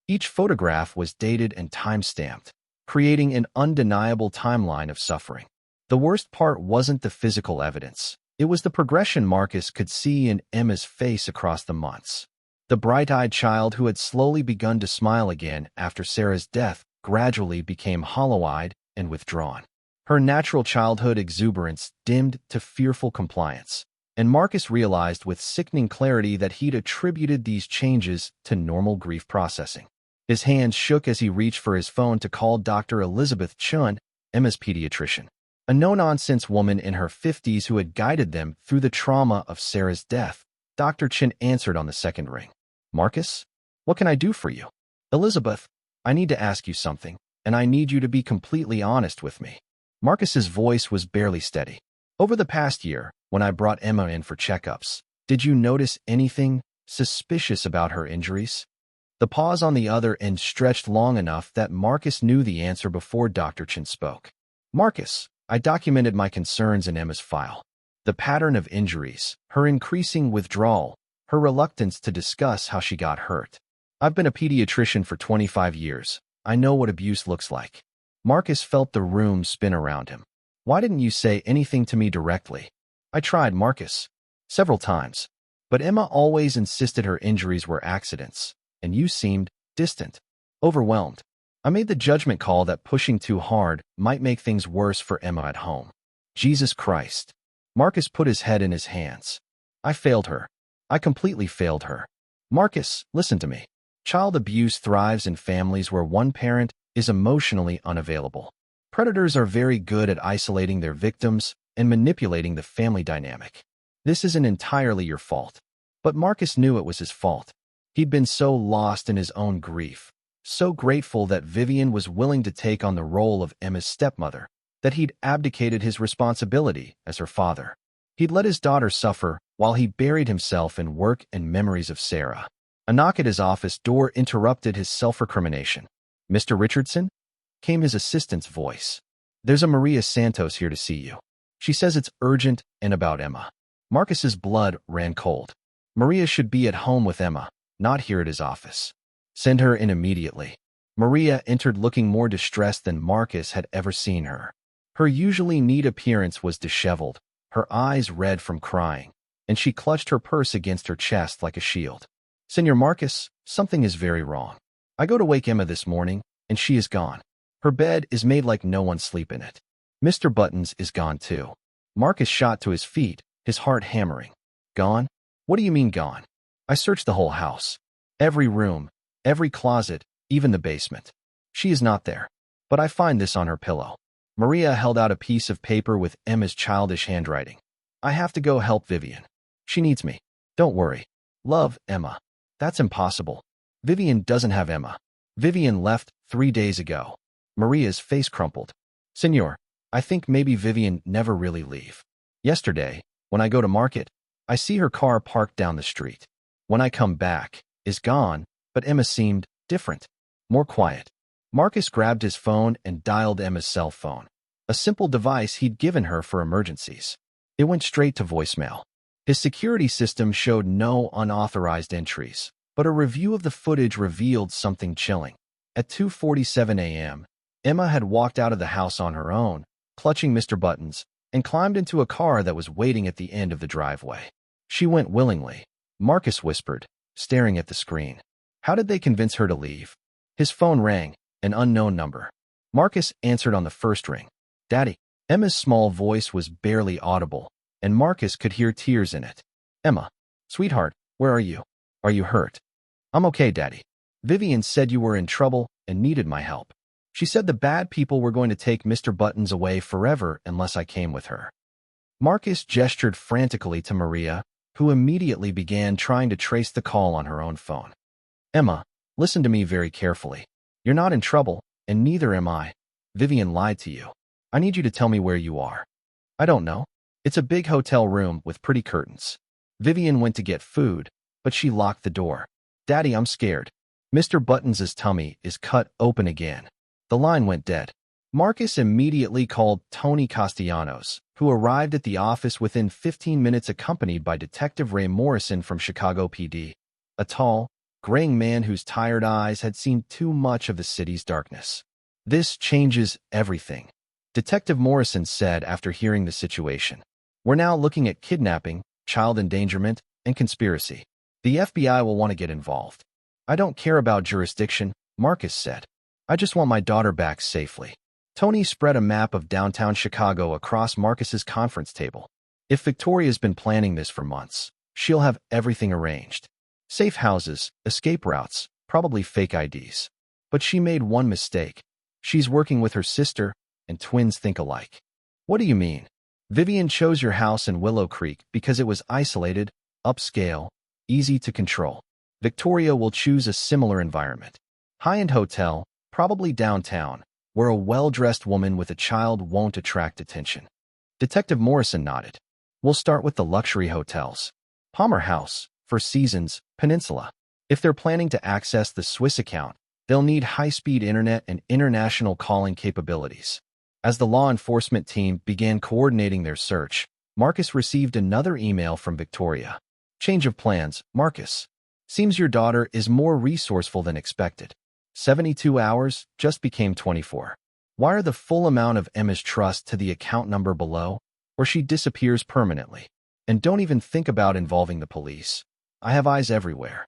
Each photograph was dated and time-stamped, creating an undeniable timeline of suffering. The worst part wasn't the physical evidence. It was the progression Marcus could see in Emma's face across the months. The bright-eyed child who had slowly begun to smile again after Sarah's death gradually became hollow-eyed and withdrawn. Her natural childhood exuberance dimmed to fearful compliance, and Marcus realized with sickening clarity that he'd attributed these changes to normal grief processing. His hands shook as he reached for his phone to call Dr. Elizabeth Chun, Emma's pediatrician, a no-nonsense woman in her 50s who had guided them through the trauma of Sarah's death. Dr. Chin answered on the second ring. Marcus, what can I do for you? Elizabeth, I need to ask you something, and I need you to be completely honest with me. Marcus's voice was barely steady. Over the past year, when I brought Emma in for checkups, did you notice anything suspicious about her injuries? The pause on the other end stretched long enough that Marcus knew the answer before Dr. Chin spoke. Marcus, I documented my concerns in Emma's file. The pattern of injuries, her increasing withdrawal, her reluctance to discuss how she got hurt. I've been a pediatrician for 25 years. I know what abuse looks like. Marcus felt the room spin around him. Why didn't you say anything to me directly? I tried, Marcus. Several times. But Emma always insisted her injuries were accidents, and you seemed distant, overwhelmed. I made the judgment call that pushing too hard might make things worse for Emma at home. Jesus Christ. Marcus put his head in his hands. I failed her. I completely failed her. Marcus, listen to me. Child abuse thrives in families where one parent is emotionally unavailable. Predators are very good at isolating their victims and manipulating the family dynamic. This isn't entirely your fault. But Marcus knew it was his fault. He'd been so lost in his own grief, so grateful that Vivian was willing to take on the role of Emma's stepmother, that he'd abdicated his responsibility as her father. He'd let his daughter suffer while he buried himself in work and memories of Sarah. A knock at his office door interrupted his self-recrimination. Mr. Richardson? Came his assistant's voice. There's a Maria Santos here to see you. She says it's urgent and about Emma. Marcus's blood ran cold. Maria should be at home with Emma, not here at his office. Send her in immediately. Maria entered looking more distressed than Marcus had ever seen her. Her usually neat appearance was disheveled, her eyes red from crying, and she clutched her purse against her chest like a shield. Senor Marcus, something is very wrong. I go to wake Emma this morning, and she is gone. Her bed is made like no one sleep in it. Mr. Buttons is gone too. Marcus shot to his feet, his heart hammering. Gone? What do you mean gone? I searched the whole house. Every room, every closet, even the basement. She is not there. But I find this on her pillow. Maria held out a piece of paper with Emma's childish handwriting. I have to go help Vivian. She needs me. Don't worry. Love, Emma. That's impossible. Vivian doesn't have Emma. Vivian left 3 days ago. Maria's face crumpled. Senor, I think maybe Vivian never really leave. Yesterday, when I go to market, I see her car parked down the street. When I come back, is gone, but Emma seemed different, more quiet. Marcus grabbed his phone and dialed Emma's cell phone, a simple device he'd given her for emergencies. It went straight to voicemail. His security system showed no unauthorized entries, but a review of the footage revealed something chilling. At 2:47 a.m., Emma had walked out of the house on her own, clutching Mr. Buttons, and climbed into a car that was waiting at the end of the driveway. She went willingly, Marcus whispered, staring at the screen. How did they convince her to leave? His phone rang, an unknown number. Marcus answered on the first ring. Daddy. Emma's small voice was barely audible, and Marcus could hear tears in it. Emma. Sweetheart, where are you? Are you hurt? I'm okay, Daddy. Vivian said you were in trouble and needed my help. She said the bad people were going to take Mr. Buttons away forever unless I came with her. Marcus gestured frantically to Maria, who immediately began trying to trace the call on her own phone. Emma, listen to me very carefully. You're not in trouble, and neither am I. Vivian lied to you. I need you to tell me where you are. I don't know. It's a big hotel room with pretty curtains. Vivian went to get food, but she locked the door. Daddy, I'm scared. Mr. Buttons' tummy is cut open again. The line went dead. Marcus immediately called Tony Castellanos, who arrived at the office within 15 minutes accompanied by Detective Ray Morrison from Chicago PD, a tall, graying man whose tired eyes had seen too much of the city's darkness. This changes everything, Detective Morrison said after hearing the situation. We're now looking at kidnapping, child endangerment, and conspiracy. The FBI will want to get involved. I don't care about jurisdiction, Marcus said. I just want my daughter back safely. Tony spread a map of downtown Chicago across Marcus's conference table. If Victoria's been planning this for months, she'll have everything arranged. Safe houses, escape routes, probably fake IDs. But she made one mistake. She's working with her sister, and twins think alike. What do you mean? Vivian chose your house in Willow Creek because it was isolated, upscale, easy to control. Victoria will choose a similar environment. High-end hotel, probably downtown, where a well-dressed woman with a child won't attract attention. Detective Morrison nodded. We'll start with the luxury hotels. Palmer House, Four Seasons, Peninsula. If they're planning to access the Swiss account, they'll need high-speed internet and international calling capabilities. As the law enforcement team began coordinating their search, Marcus received another email from Victoria. Change of plans, Marcus. Seems your daughter is more resourceful than expected. 72 hours just became 24. Wire the full amount of Emma's trust to the account number below, or she disappears permanently. And don't even think about involving the police. I have eyes everywhere.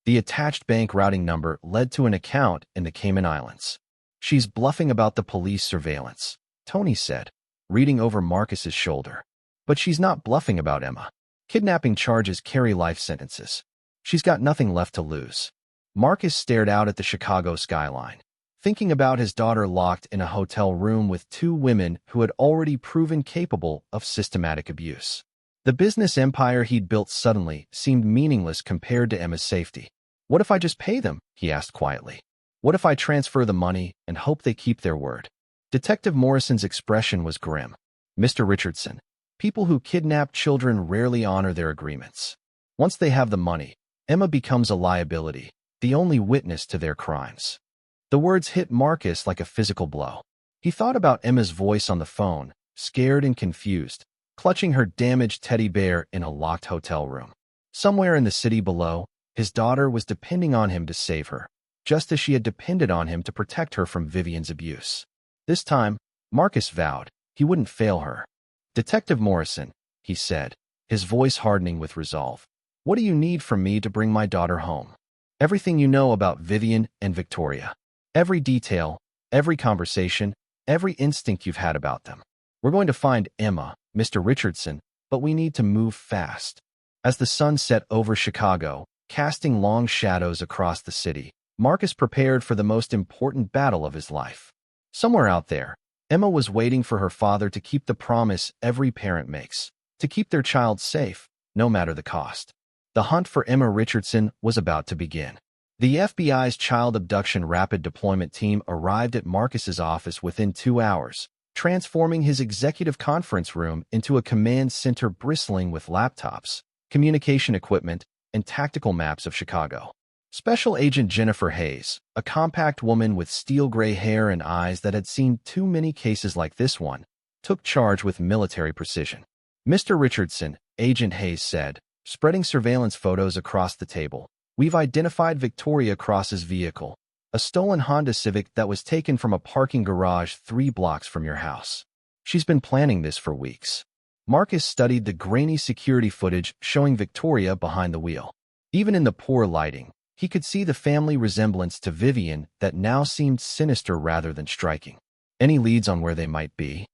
The attached bank routing number led to an account in the Cayman Islands. She's bluffing about the police surveillance, Tony said, reading over Marcus's shoulder. But she's not bluffing about Emma. Kidnapping charges carry life sentences. She's got nothing left to lose. Marcus stared out at the Chicago skyline, thinking about his daughter locked in a hotel room with two women who had already proven capable of systematic abuse. The business empire he'd built suddenly seemed meaningless compared to Emma's safety. What if I just pay them? He asked quietly. What if I transfer the money and hope they keep their word? Detective Morrison's expression was grim. Mr. Richardson, people who kidnap children rarely honor their agreements. Once they have the money, Emma becomes a liability, the only witness to their crimes. The words hit Marcus like a physical blow. He thought about Emma's voice on the phone, scared and confused, clutching her damaged teddy bear in a locked hotel room. Somewhere in the city below, his daughter was depending on him to save her, just as she had depended on him to protect her from Vivian's abuse. This time, Marcus vowed he wouldn't fail her. Detective Morrison, he said, his voice hardening with resolve. What do you need from me to bring my daughter home? Everything you know about Vivian and Victoria. Every detail, every conversation, every instinct you've had about them. We're going to find Emma, Mr. Richardson, but we need to move fast. As the sun set over Chicago, casting long shadows across the city, Marcus prepared for the most important battle of his life. Somewhere out there, Emma was waiting for her father to keep the promise every parent makes, to keep their child safe, no matter the cost. The hunt for Emma Richardson was about to begin. The FBI's Child Abduction Rapid Deployment Team arrived at Marcus's office within 2 hours, transforming his executive conference room into a command center bristling with laptops, communication equipment, and tactical maps of Chicago. Special Agent Jennifer Hayes, a compact woman with steel-gray hair and eyes that had seen too many cases like this one, took charge with military precision. "Mr. Richardson," Agent Hayes said, spreading surveillance photos across the table, "we've identified Victoria Cross's vehicle, a stolen Honda Civic that was taken from a parking garage 3 blocks from your house. She's been planning this for weeks." Marcus studied the grainy security footage showing Victoria behind the wheel. Even in the poor lighting, he could see the family resemblance to Vivian that now seemed sinister rather than striking. "Any leads on where they might be?"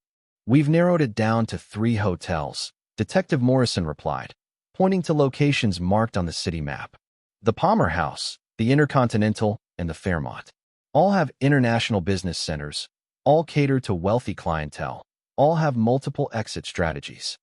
"We've narrowed it down to 3 hotels," Detective Morrison replied, pointing to locations marked on the city map. "The Palmer House, the Intercontinental, and the Fairmont. All have international business centers, all cater to wealthy clientele, all have multiple exit strategies."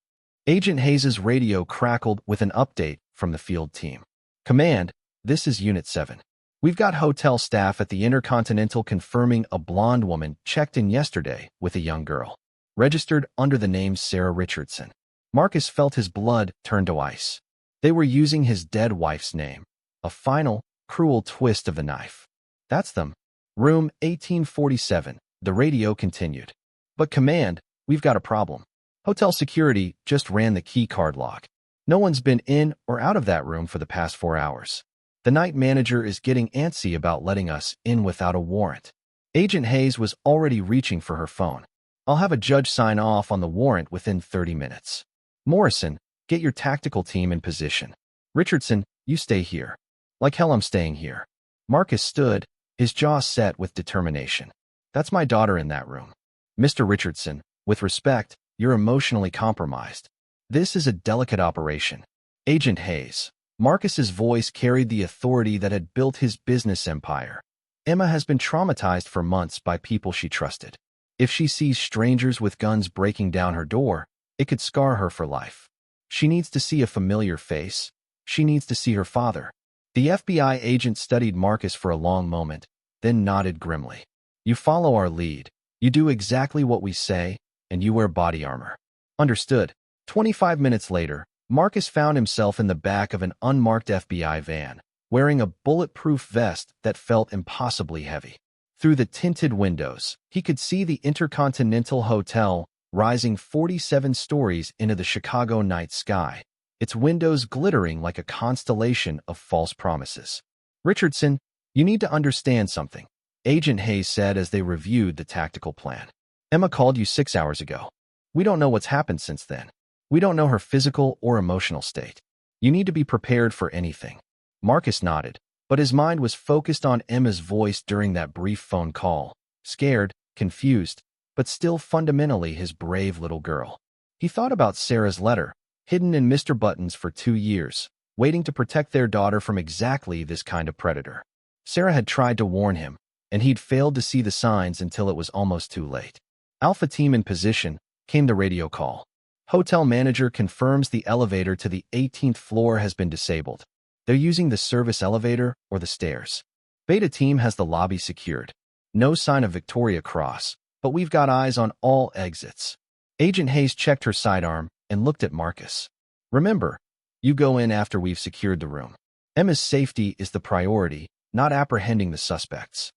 Agent Hayes's radio crackled with an update from the field team. "Command, this is Unit 7. We've got hotel staff at the Intercontinental confirming a blonde woman checked in yesterday with a young girl, registered under the name Sarah Richardson." Marcus felt his blood turn to ice. They were using his dead wife's name. A final, cruel twist of the knife. "That's them. Room 1847, the radio continued. "But Command, we've got a problem. Hotel security just ran the key card lock. No one's been in or out of that room for the past 4 hours. The night manager is getting antsy about letting us in without a warrant." Agent Hayes was already reaching for her phone. "I'll have a judge sign off on the warrant within 30 minutes. Morrison, get your tactical team in position. Richardson, you stay here." "Like hell I'm staying here." Marcus stood, his jaw set with determination. "That's my daughter in that room. Mr. Richardson, with respect, you're emotionally compromised. This is a delicate operation." "Agent Hayes." Marcus's voice carried the authority that had built his business empire. "Emma has been traumatized for months by people she trusted. If she sees strangers with guns breaking down her door, it could scar her for life. She needs to see a familiar face. She needs to see her father." The FBI agent studied Marcus for a long moment, then nodded grimly. "You follow our lead. You do exactly what we say, and you wear body armor." "Understood." 25 minutes later, Marcus found himself in the back of an unmarked FBI van, wearing a bulletproof vest that felt impossibly heavy. Through the tinted windows, he could see the Intercontinental Hotel rising 47 stories into the Chicago night sky, its windows glittering like a constellation of false promises. "Richardson, you need to understand something," Agent Hayes said as they reviewed the tactical plan. "Emma called you 6 hours ago. We don't know what's happened since then. We don't know her physical or emotional state. You need to be prepared for anything." Marcus nodded, but his mind was focused on Emma's voice during that brief phone call, scared, confused, but still fundamentally his brave little girl. He thought about Sarah's letter, hidden in Mr. Button's for 2 years, waiting to protect their daughter from exactly this kind of predator. Sarah had tried to warn him, and he'd failed to see the signs until it was almost too late. "Alpha team in position," came the radio call. "Hotel manager confirms the elevator to the 18th floor has been disabled. They're using the service elevator or the stairs. Beta team has the lobby secured. No sign of Victoria Cross, but we've got eyes on all exits." Agent Hayes checked her sidearm and looked at Marcus. "Remember, you go in after we've secured the room. Emma's safety is the priority, not apprehending the suspects."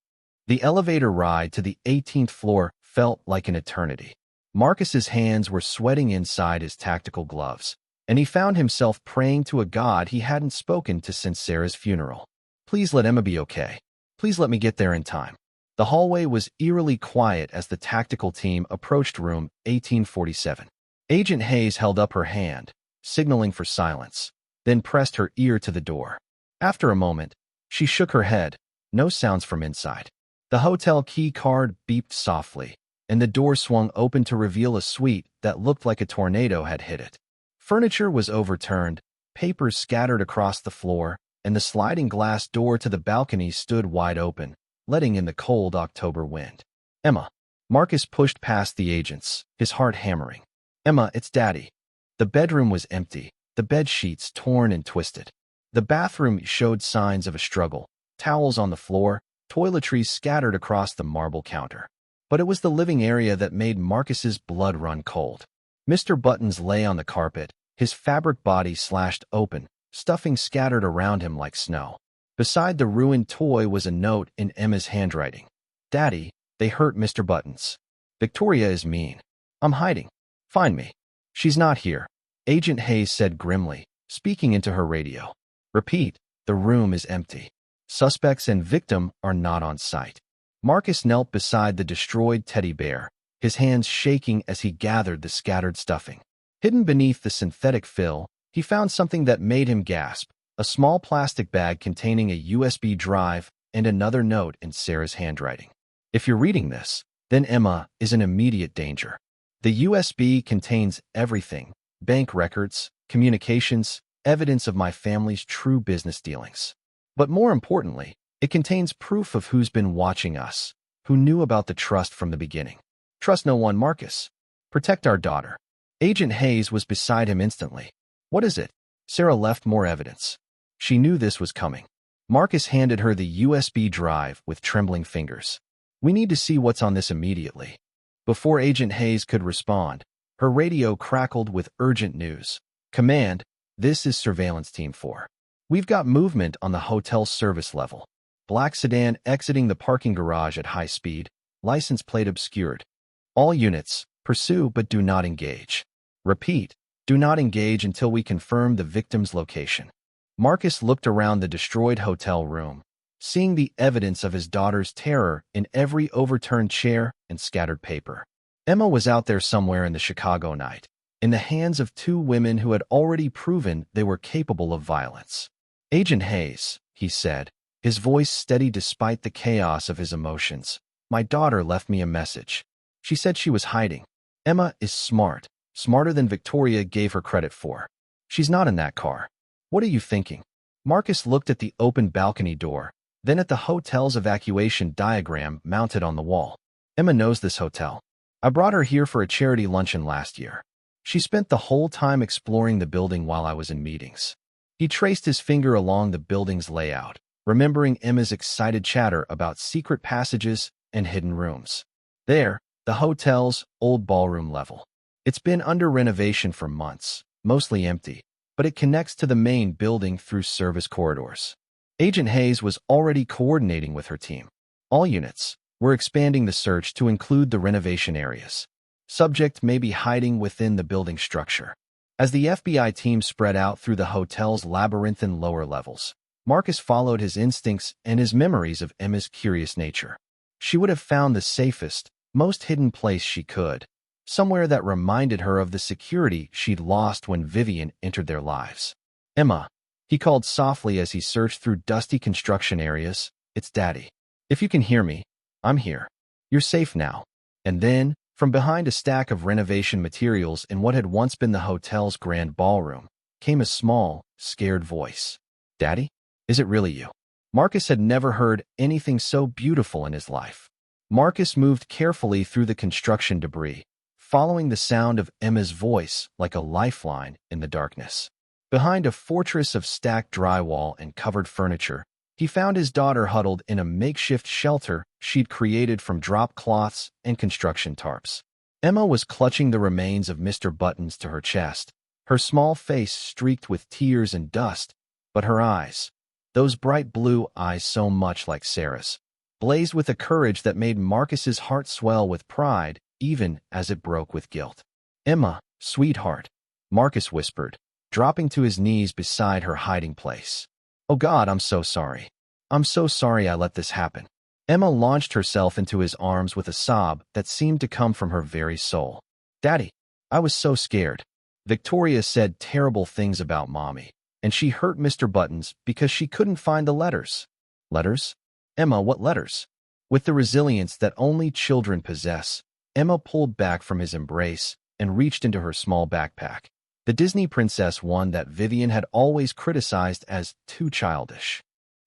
The elevator ride to the 18th floor felt like an eternity. Marcus's hands were sweating inside his tactical gloves, and he found himself praying to a God he hadn't spoken to since Sarah's funeral. "Please let Emma be okay. Please let me get there in time." The hallway was eerily quiet as the tactical team approached room 1847. Agent Hayes held up her hand, signaling for silence, then pressed her ear to the door. After a moment, she shook her head, no sounds from inside. The hotel key card beeped softly, and the door swung open to reveal a suite that looked like a tornado had hit it. Furniture was overturned, papers scattered across the floor, and the sliding glass door to the balcony stood wide open, letting in the cold October wind. "Emma." Marcus pushed past the agents, his heart hammering. "Emma, it's Daddy." The bedroom was empty, the bed sheets torn and twisted. The bathroom showed signs of a struggle, towels on the floor, toiletries scattered across the marble counter. But it was the living area that made Marcus's blood run cold. Mr. Buttons lay on the carpet, his fabric body slashed open, stuffing scattered around him like snow. Beside the ruined toy was a note in Emma's handwriting. "Daddy, they hurt Mr. Buttons. Victoria is mean. I'm hiding. Find me." "She's not here," Agent Hayes said grimly, speaking into her radio. "Repeat, the room is empty. Suspects and victim are not on site." Marcus knelt beside the destroyed teddy bear, his hands shaking as he gathered the scattered stuffing. Hidden beneath the synthetic fill, he found something that made him gasp, a small plastic bag containing a USB drive and another note in Sarah's handwriting. "If you're reading this, then Emma is in immediate danger. The USB contains everything: bank records, communications, evidence of my family's true business dealings. But more importantly, it contains proof of who's been watching us, who knew about the trust from the beginning. Trust no one, Marcus. Protect our daughter." Agent Hayes was beside him instantly. "What is it?" Sarah left more evidence. She knew this was coming. Marcus handed her the USB drive with trembling fingers. "We need to see what's on this immediately." Before Agent Hayes could respond, her radio crackled with urgent news. "Command, this is Surveillance Team 4. We've got movement on the hotel service level. Black sedan exiting the parking garage at high speed, license plate obscured. All units, pursue but do not engage. Repeat, do not engage until we confirm the victim's location." Marcus looked around the destroyed hotel room, seeing the evidence of his daughter's terror in every overturned chair and scattered paper. Emma was out there somewhere in the Chicago night, in the hands of two women who had already proven they were capable of violence. "Agent Hayes," he said, his voice steady despite the chaos of his emotions. "My daughter left me a message. She said she was hiding. Emma is smart, smarter than Victoria gave her credit for. She's not in that car. What are you thinking?" Marcus looked at the open balcony door, then at the hotel's evacuation diagram mounted on the wall. "Emma knows this hotel. I brought her here for a charity luncheon last year. She spent the whole time exploring the building while I was in meetings." He traced his finger along the building's layout, remembering Emma's excited chatter about secret passages and hidden rooms. There, the hotel's old ballroom level. It's been under renovation for months, mostly empty, but it connects to the main building through service corridors. Agent Hayes was already coordinating with her team. "All units, we're expanding the search to include the renovation areas. Subject may be hiding within the building structure." As the FBI team spread out through the hotel's labyrinthine lower levels, Marcus followed his instincts and his memories of Emma's curious nature. She would have found the safest, most hidden place she could, somewhere that reminded her of the security she'd lost when Vivian entered their lives. "Emma," he called softly as he searched through dusty construction areas, "it's Daddy. If you can hear me, I'm here. You're safe now." And then, from behind a stack of renovation materials in what had once been the hotel's grand ballroom, came a small, scared voice. "Daddy? Is it really you?" Marcus had never heard anything so beautiful in his life. Marcus moved carefully through the construction debris, following the sound of Emma's voice like a lifeline in the darkness. Behind a fortress of stacked drywall and covered furniture, he found his daughter huddled in a makeshift shelter she'd created from drop cloths and construction tarps. Emma was clutching the remains of Mr. Buttons to her chest, her small face streaked with tears and dust, but her eyes, those bright blue eyes so much like Sarah's, blazed with a courage that made Marcus's heart swell with pride, even as it broke with guilt. "Emma, sweetheart," Marcus whispered, dropping to his knees beside her hiding place. "Oh God, I'm so sorry. I'm so sorry I let this happen." Emma launched herself into his arms with a sob that seemed to come from her very soul. "Daddy, I was so scared. Victoria said terrible things about Mommy, and she hurt Mr. Buttons because she couldn't find the letters." "Letters? Emma, what letters?" With the resilience that only children possess, Emma pulled back from his embrace and reached into her small backpack. the Disney princess, one that Vivian had always criticized as too childish.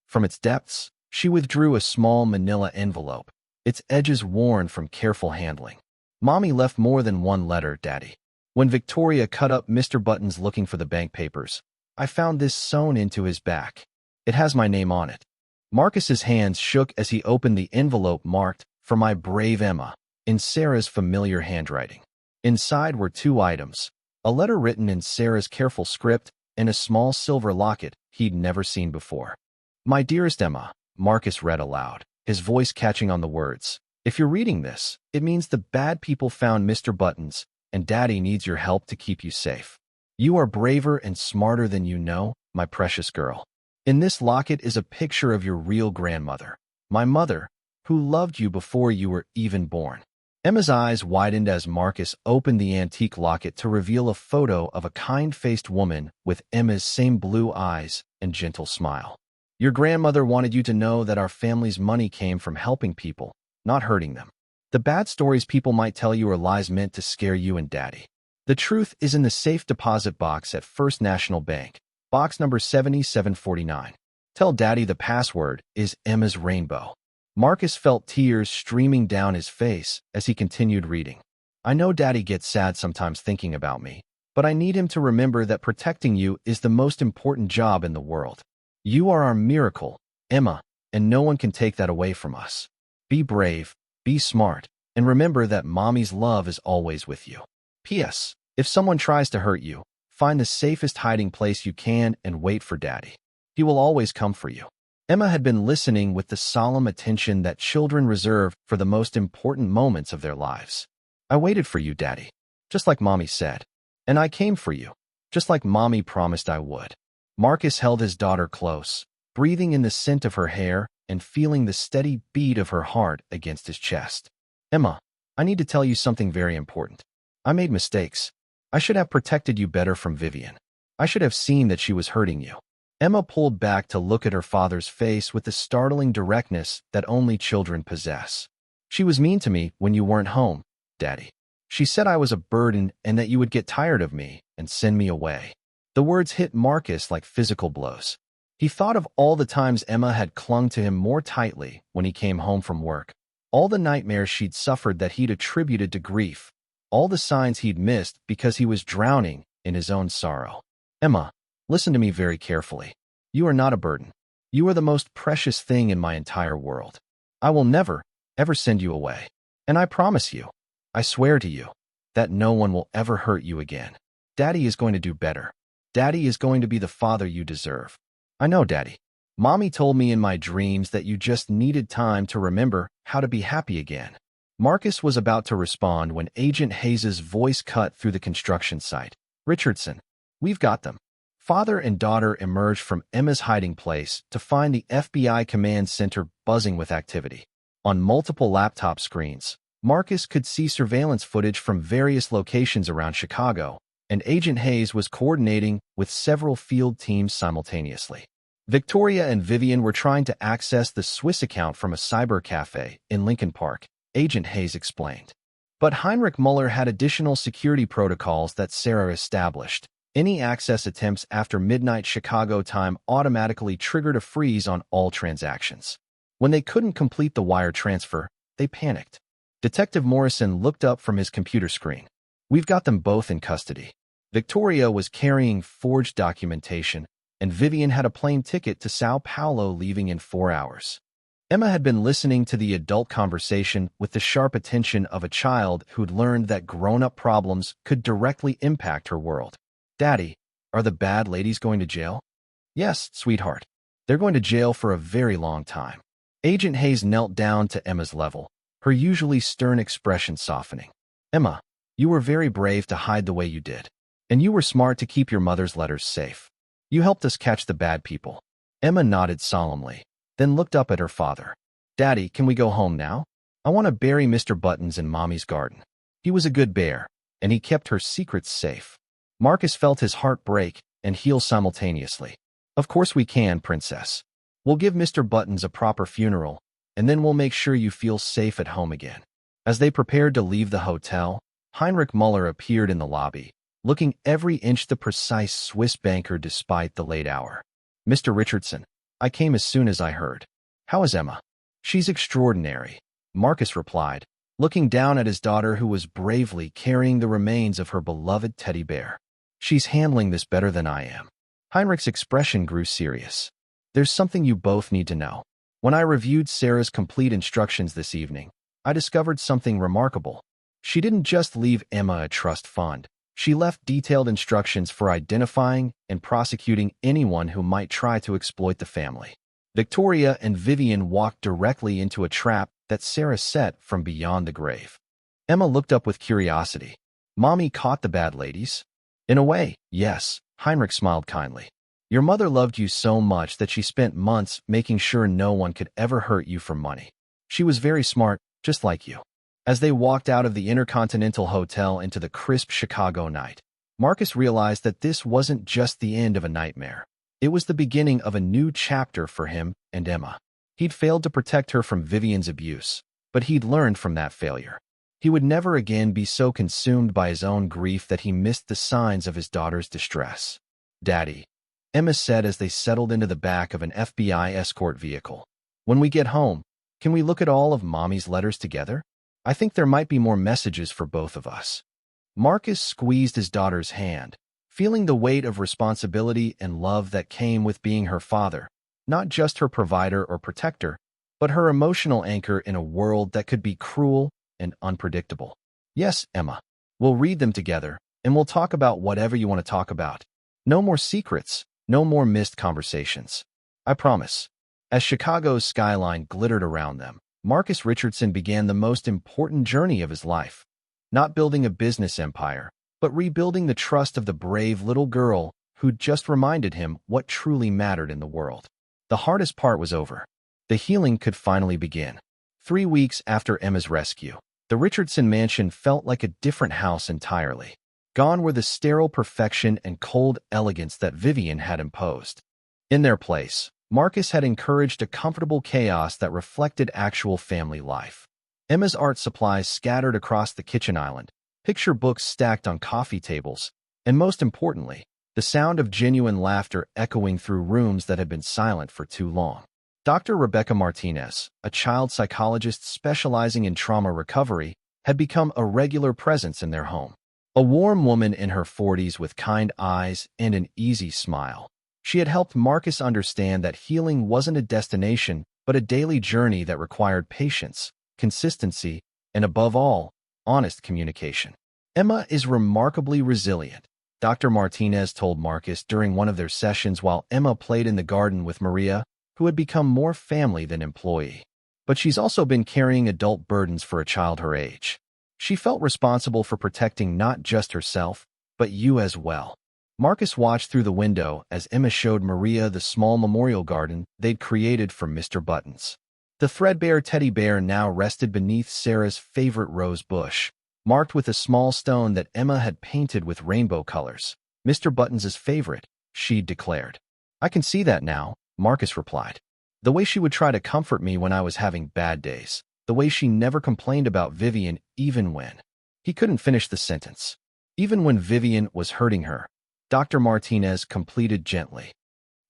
From its depths, she withdrew a small manila envelope, its edges worn from careful handling. Mommy left more than one letter, Daddy. When Victoria cut up Mr. Buttons looking for the bank papers, I found this sewn into his back. It has my name on it. Marcus's hands shook as he opened the envelope marked, "For my brave Emma," in Sarah's familiar handwriting. Inside were two items, a letter written in Sarah's careful script and a small silver locket he'd never seen before. "My dearest Emma," Marcus read aloud, his voice catching on the words. "If you're reading this, it means the bad people found Mr. Buttons, and Daddy needs your help to keep you safe. You are braver and smarter than you know, my precious girl. In this locket is a picture of your real grandmother, my mother, who loved you before you were even born." Emma's eyes widened as Marcus opened the antique locket to reveal a photo of a kind-faced woman with Emma's same blue eyes and gentle smile. "Your grandmother wanted you to know that our family's money came from helping people, not hurting them. The bad stories people might tell you are lies meant to scare you and Daddy. The truth is in the safe deposit box at First National Bank, box number 7749. Tell Daddy the password is Emma's Rainbow." Marcus felt tears streaming down his face as he continued reading. "I know Daddy gets sad sometimes thinking about me, but I need him to remember that protecting you is the most important job in the world. You are our miracle, Emma, and no one can take that away from us. Be brave, be smart, and remember that Mommy's love is always with you. P.S. If someone tries to hurt you, find the safest hiding place you can and wait for Daddy. He will always come for you." Emma had been listening with the solemn attention that children reserve for the most important moments of their lives. "I waited for you, Daddy, just like Mommy said. And I came for you, just like Mommy promised I would." Marcus held his daughter close, breathing in the scent of her hair and feeling the steady beat of her heart against his chest. "Emma, I need to tell you something very important. I made mistakes. I should have protected you better from Vivian. I should have seen that she was hurting you." Emma pulled back to look at her father's face with the startling directness that only children possess. "She was mean to me when you weren't home, Daddy. She said I was a burden and that you would get tired of me and send me away." The words hit Marcus like physical blows. He thought of all the times Emma had clung to him more tightly when he came home from work, all the nightmares she'd suffered that he'd attributed to grief, all the signs he'd missed because he was drowning in his own sorrow. "Emma, listen to me very carefully. You are not a burden. You are the most precious thing in my entire world. I will never, ever send you away. And I promise you, I swear to you, that no one will ever hurt you again. Daddy is going to do better. Daddy is going to be the father you deserve. I know, Daddy. Mommy told me in my dreams that you just needed time to remember how to be happy again." Marcus was about to respond when Agent Hayes's voice cut through the construction site. "Richardson, we've got them." Father and daughter emerged from Emma's hiding place to find the FBI command center buzzing with activity. On multiple laptop screens, Marcus could see surveillance footage from various locations around Chicago, and Agent Hayes was coordinating with several field teams simultaneously. Victoria and Vivian were trying to access the Swiss account from a cyber cafe in Lincoln Park, Agent Hayes explained. But Heinrich Muller had additional security protocols that Sarah established. Any access attempts after midnight Chicago time automatically triggered a freeze on all transactions. When they couldn't complete the wire transfer, they panicked. Detective Morrison looked up from his computer screen. "We've got them both in custody." Victoria was carrying forged documentation, and Vivian had a plane ticket to Sao Paulo leaving in 4 hours. Emma had been listening to the adult conversation with the sharp attention of a child who'd learned that grown-up problems could directly impact her world. "Daddy, are the bad ladies going to jail?" "Yes, sweetheart. They're going to jail for a very long time." Agent Hayes knelt down to Emma's level, her usually stern expression softening. "Emma, you were very brave to hide the way you did. And you were smart to keep your mother's letters safe. You helped us catch the bad people." Emma nodded solemnly, then looked up at her father. "Daddy, can we go home now? I want to bury Mr. Buttons in Mommy's garden. He was a good bear, and he kept her secrets safe." Marcus felt his heart break and heal simultaneously. "Of course we can, Princess. We'll give Mr. Buttons a proper funeral, and then we'll make sure you feel safe at home again." As they prepared to leave the hotel, Heinrich Muller appeared in the lobby, looking every inch the precise Swiss banker despite the late hour. "Mr. Richardson, I came as soon as I heard. How is Emma?" "She's extraordinary," Marcus replied, looking down at his daughter who was bravely carrying the remains of her beloved teddy bear. "She's handling this better than I am." Heinrich's expression grew serious. "There's something you both need to know. When I reviewed Sarah's complete instructions this evening, I discovered something remarkable. She didn't just leave Emma a trust fund. She left detailed instructions for identifying and prosecuting anyone who might try to exploit the family." Victoria and Vivian walked directly into a trap that Sarah set from beyond the grave. Emma looked up with curiosity. "Mommy caught the bad ladies?" "In a way, yes," Heinrich smiled kindly. "Your mother loved you so much that she spent months making sure no one could ever hurt you for money. She was very smart, just like you." As they walked out of the Intercontinental Hotel into the crisp Chicago night, Marcus realized that this wasn't just the end of a nightmare. It was the beginning of a new chapter for him and Emma. He'd failed to protect her from Vivian's abuse, but he'd learned from that failure. He would never again be so consumed by his own grief that he missed the signs of his daughter's distress. "Daddy," Emma said as they settled into the back of an FBI escort vehicle. "When we get home, can we look at all of Mommy's letters together? I think there might be more messages for both of us." Marcus squeezed his daughter's hand, feeling the weight of responsibility and love that came with being her father, not just her provider or protector, but her emotional anchor in a world that could be cruel and unpredictable. "Yes, Emma. We'll read them together, and we'll talk about whatever you want to talk about. No more secrets, no more missed conversations. I promise." As Chicago's skyline glittered around them, Marcus Richardson began the most important journey of his life. Not building a business empire, but rebuilding the trust of the brave little girl who'd just reminded him what truly mattered in the world. The hardest part was over. The healing could finally begin. 3 weeks after Emma's rescue, the Richardson mansion felt like a different house entirely. Gone were the sterile perfection and cold elegance that Vivian had imposed. In their place, Marcus had encouraged a comfortable chaos that reflected actual family life. Emma's art supplies scattered across the kitchen island, picture books stacked on coffee tables, and most importantly, the sound of genuine laughter echoing through rooms that had been silent for too long. Dr. Rebecca Martinez, a child psychologist specializing in trauma recovery, had become a regular presence in their home. A warm woman in her 40s with kind eyes and an easy smile. She had helped Marcus understand that healing wasn't a destination, but a daily journey that required patience, consistency, and above all, honest communication. "Emma is remarkably resilient," Dr. Martinez told Marcus during one of their sessions while Emma played in the garden with Maria, who had become more family than employee. "But she's also been carrying adult burdens for a child her age. She felt responsible for protecting not just herself, but you as well." Marcus watched through the window as Emma showed Maria the small memorial garden they'd created for Mr. Buttons. The threadbare teddy bear now rested beneath Sarah's favorite rose bush, marked with a small stone that Emma had painted with rainbow colors. "Mr. Buttons' favorite," she declared. "I can see that now," Marcus replied. "The way she would try to comfort me when I was having bad days. The way she never complained about Vivian even when—" He couldn't finish the sentence. "Even when Vivian was hurting her," Dr. Martinez completed gently.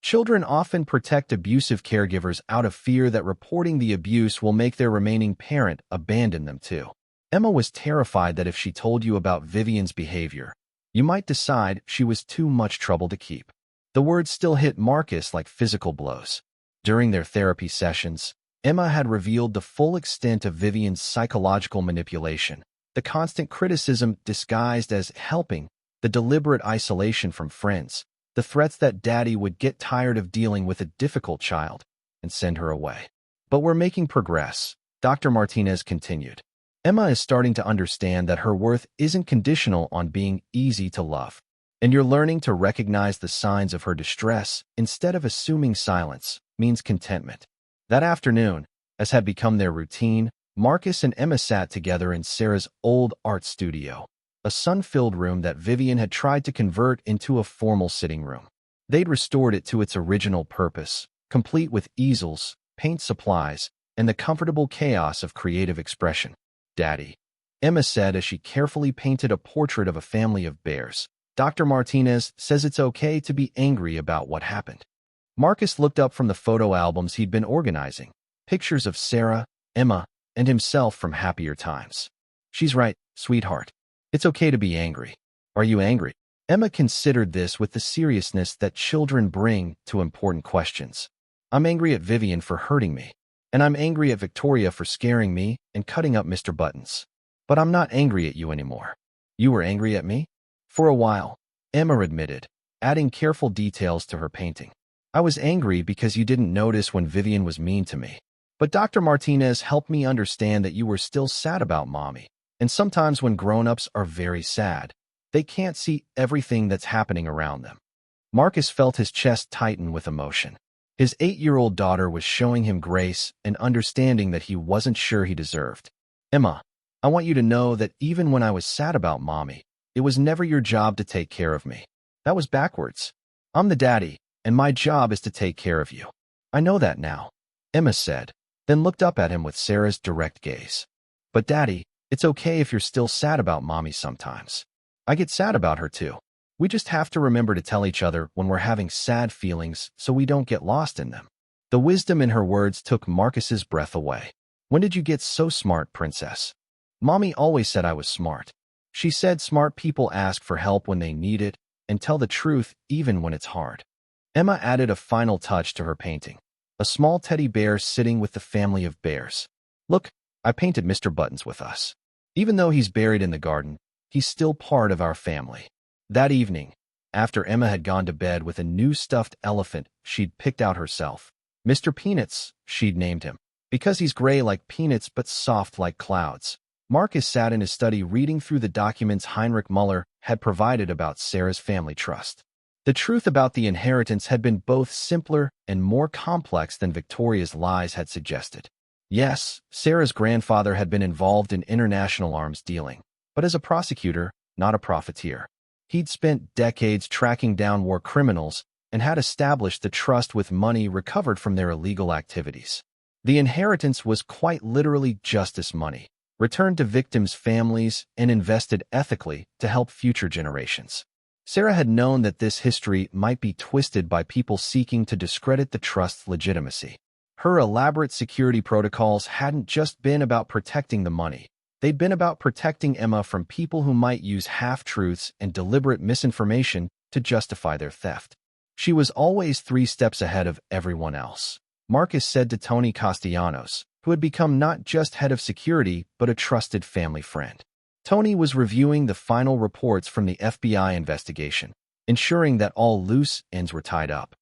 "Children often protect abusive caregivers out of fear that reporting the abuse will make their remaining parent abandon them too." Emma was terrified that if she told you about Vivian's behavior, you might decide she was too much trouble to keep. The words still hit Marcus like physical blows. During their therapy sessions, Emma had revealed the full extent of Vivian's psychological manipulation, the constant criticism disguised as helping, the deliberate isolation from friends, the threats that Daddy would get tired of dealing with a difficult child and send her away. "But we're making progress," Dr. Martinez continued. "Emma is starting to understand that her worth isn't conditional on being easy to love, and you're learning to recognize the signs of her distress instead of assuming silence means contentment." That afternoon, as had become their routine, Marcus and Emma sat together in Sarah's old art studio, a sun-filled room that Vivian had tried to convert into a formal sitting room. They'd restored it to its original purpose, complete with easels, paint supplies, and the comfortable chaos of creative expression. "Daddy," Emma said as she carefully painted a portrait of a family of bears, Dr. Martinez says it's okay to be angry about what happened. Marcus looked up from the photo albums he'd been organizing, pictures of Sarah, Emma, and himself from happier times. She's right, sweetheart. It's okay to be angry. Are you angry? Emma considered this with the seriousness that children bring to important questions. I'm angry at Vivian for hurting me, and I'm angry at Victoria for scaring me and cutting up Mr. Buttons. But I'm not angry at you anymore. You were angry at me? For a while, Emma admitted, adding careful details to her painting. I was angry because you didn't notice when Vivian was mean to me. But Dr. Martinez helped me understand that you were still sad about Mommy. And sometimes when grown-ups are very sad, they can't see everything that's happening around them. Marcus felt his chest tighten with emotion. His 8-year-old daughter was showing him grace and understanding that he wasn't sure he deserved. Emma, I want you to know that even when I was sad about Mommy, it was never your job to take care of me. That was backwards. I'm the daddy, and my job is to take care of you. I know that now, Emma said, then looked up at him with Sarah's direct gaze. But Daddy, it's okay if you're still sad about Mommy sometimes. I get sad about her too. We just have to remember to tell each other when we're having sad feelings so we don't get lost in them. The wisdom in her words took Marcus's breath away. When did you get so smart, Princess? Mommy always said I was smart. She said smart people ask for help when they need it and tell the truth even when it's hard. Emma added a final touch to her painting. A small teddy bear sitting with the family of bears. Look, I painted Mr. Buttons with us. Even though he's buried in the garden, he's still part of our family. That evening, after Emma had gone to bed with a new stuffed elephant she'd picked out herself, Mr. Peanuts, she'd named him, because he's gray like peanuts but soft like clouds. Marcus sat in his study reading through the documents Heinrich Muller had provided about Sarah's family trust. The truth about the inheritance had been both simpler and more complex than Victoria's lies had suggested. Yes, Sarah's grandfather had been involved in international arms dealing, but as a prosecutor, not a profiteer. He'd spent decades tracking down war criminals and had established the trust with money recovered from their illegal activities. The inheritance was quite literally justice money, returned to victims' families and invested ethically to help future generations. Sarah had known that this history might be twisted by people seeking to discredit the trust's legitimacy. Her elaborate security protocols hadn't just been about protecting the money. They'd been about protecting Emma from people who might use half-truths and deliberate misinformation to justify their theft. She was always 3 steps ahead of everyone else, Marcus said to Tony Castellanos, who had become not just head of security but a trusted family friend. Tony was reviewing the final reports from the FBI investigation, ensuring that all loose ends were tied up.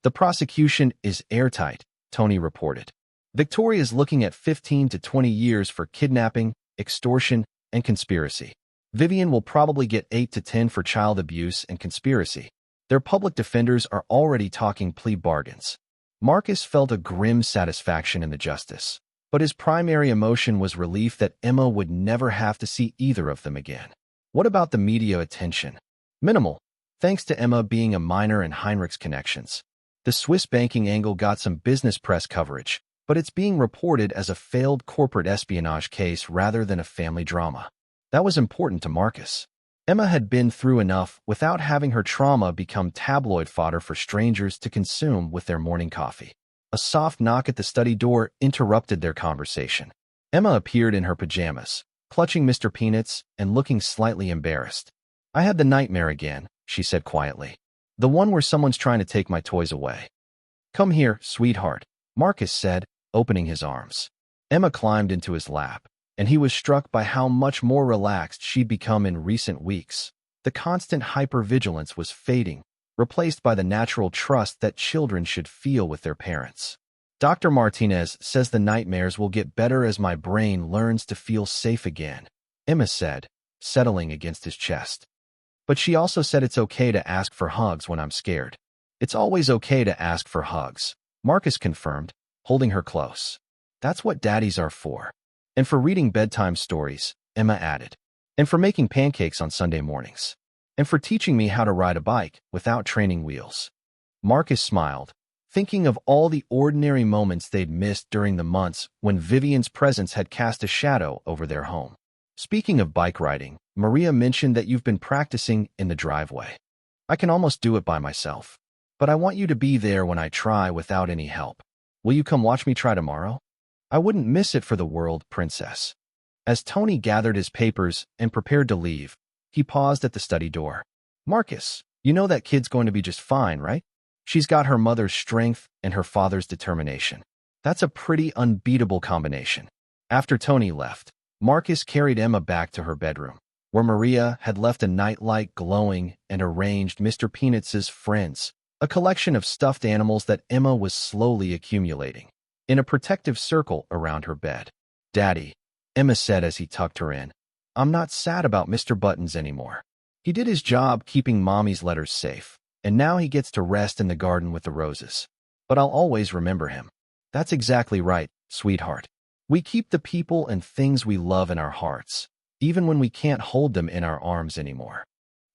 The prosecution is airtight, Tony reported. Victoria's looking at 15 to 20 years for kidnapping, extortion, and conspiracy. Vivian will probably get 8 to 10 for child abuse and conspiracy. Their public defenders are already talking plea bargains. Marcus felt a grim satisfaction in the justice, but his primary emotion was relief that Emma would never have to see either of them again. What about the media attention? Minimal, thanks to Emma being a minor in Heinrich's connections. The Swiss banking angle got some business press coverage, but it's being reported as a failed corporate espionage case rather than a family drama. That was important to Marcus. Emma had been through enough without having her trauma become tabloid fodder for strangers to consume with their morning coffee. A soft knock at the study door interrupted their conversation. Emma appeared in her pajamas, clutching Mr. Peanuts and looking slightly embarrassed. I had the nightmare again, she said quietly. The one where someone's trying to take my toys away. Come here, sweetheart, Marcus said, opening his arms. Emma climbed into his lap, and he was struck by how much more relaxed she'd become in recent weeks. The constant hypervigilance was fading, replaced by the natural trust that children should feel with their parents. Dr. Martinez says the nightmares will get better as my brain learns to feel safe again, Emma said, settling against his chest. But she also said it's okay to ask for hugs when I'm scared. It's always okay to ask for hugs, Marcus confirmed, holding her close. That's what daddies are for. And for reading bedtime stories, Emma added. And for making pancakes on Sunday mornings. And for teaching me how to ride a bike without training wheels. Marcus smiled, thinking of all the ordinary moments they'd missed during the months when Vivian's presence had cast a shadow over their home. Speaking of bike riding, Maria mentioned that you've been practicing in the driveway. I can almost do it by myself, but I want you to be there when I try without any help. Will you come watch me try tomorrow? I wouldn't miss it for the world, princess. As Tony gathered his papers and prepared to leave, he paused at the study door. Marcus, you know that kid's going to be just fine, right? She's got her mother's strength and her father's determination. That's a pretty unbeatable combination. After Tony left, Marcus carried Emma back to her bedroom, where Maria had left a nightlight glowing and arranged Mr. Peanuts' friends, a collection of stuffed animals that Emma was slowly accumulating, in a protective circle around her bed. Daddy, Emma said as he tucked her in, I'm not sad about Mr. Buttons anymore. He did his job keeping Mommy's letters safe, and now he gets to rest in the garden with the roses. But I'll always remember him. That's exactly right, sweetheart. We keep the people and things we love in our hearts, even when we can't hold them in our arms anymore.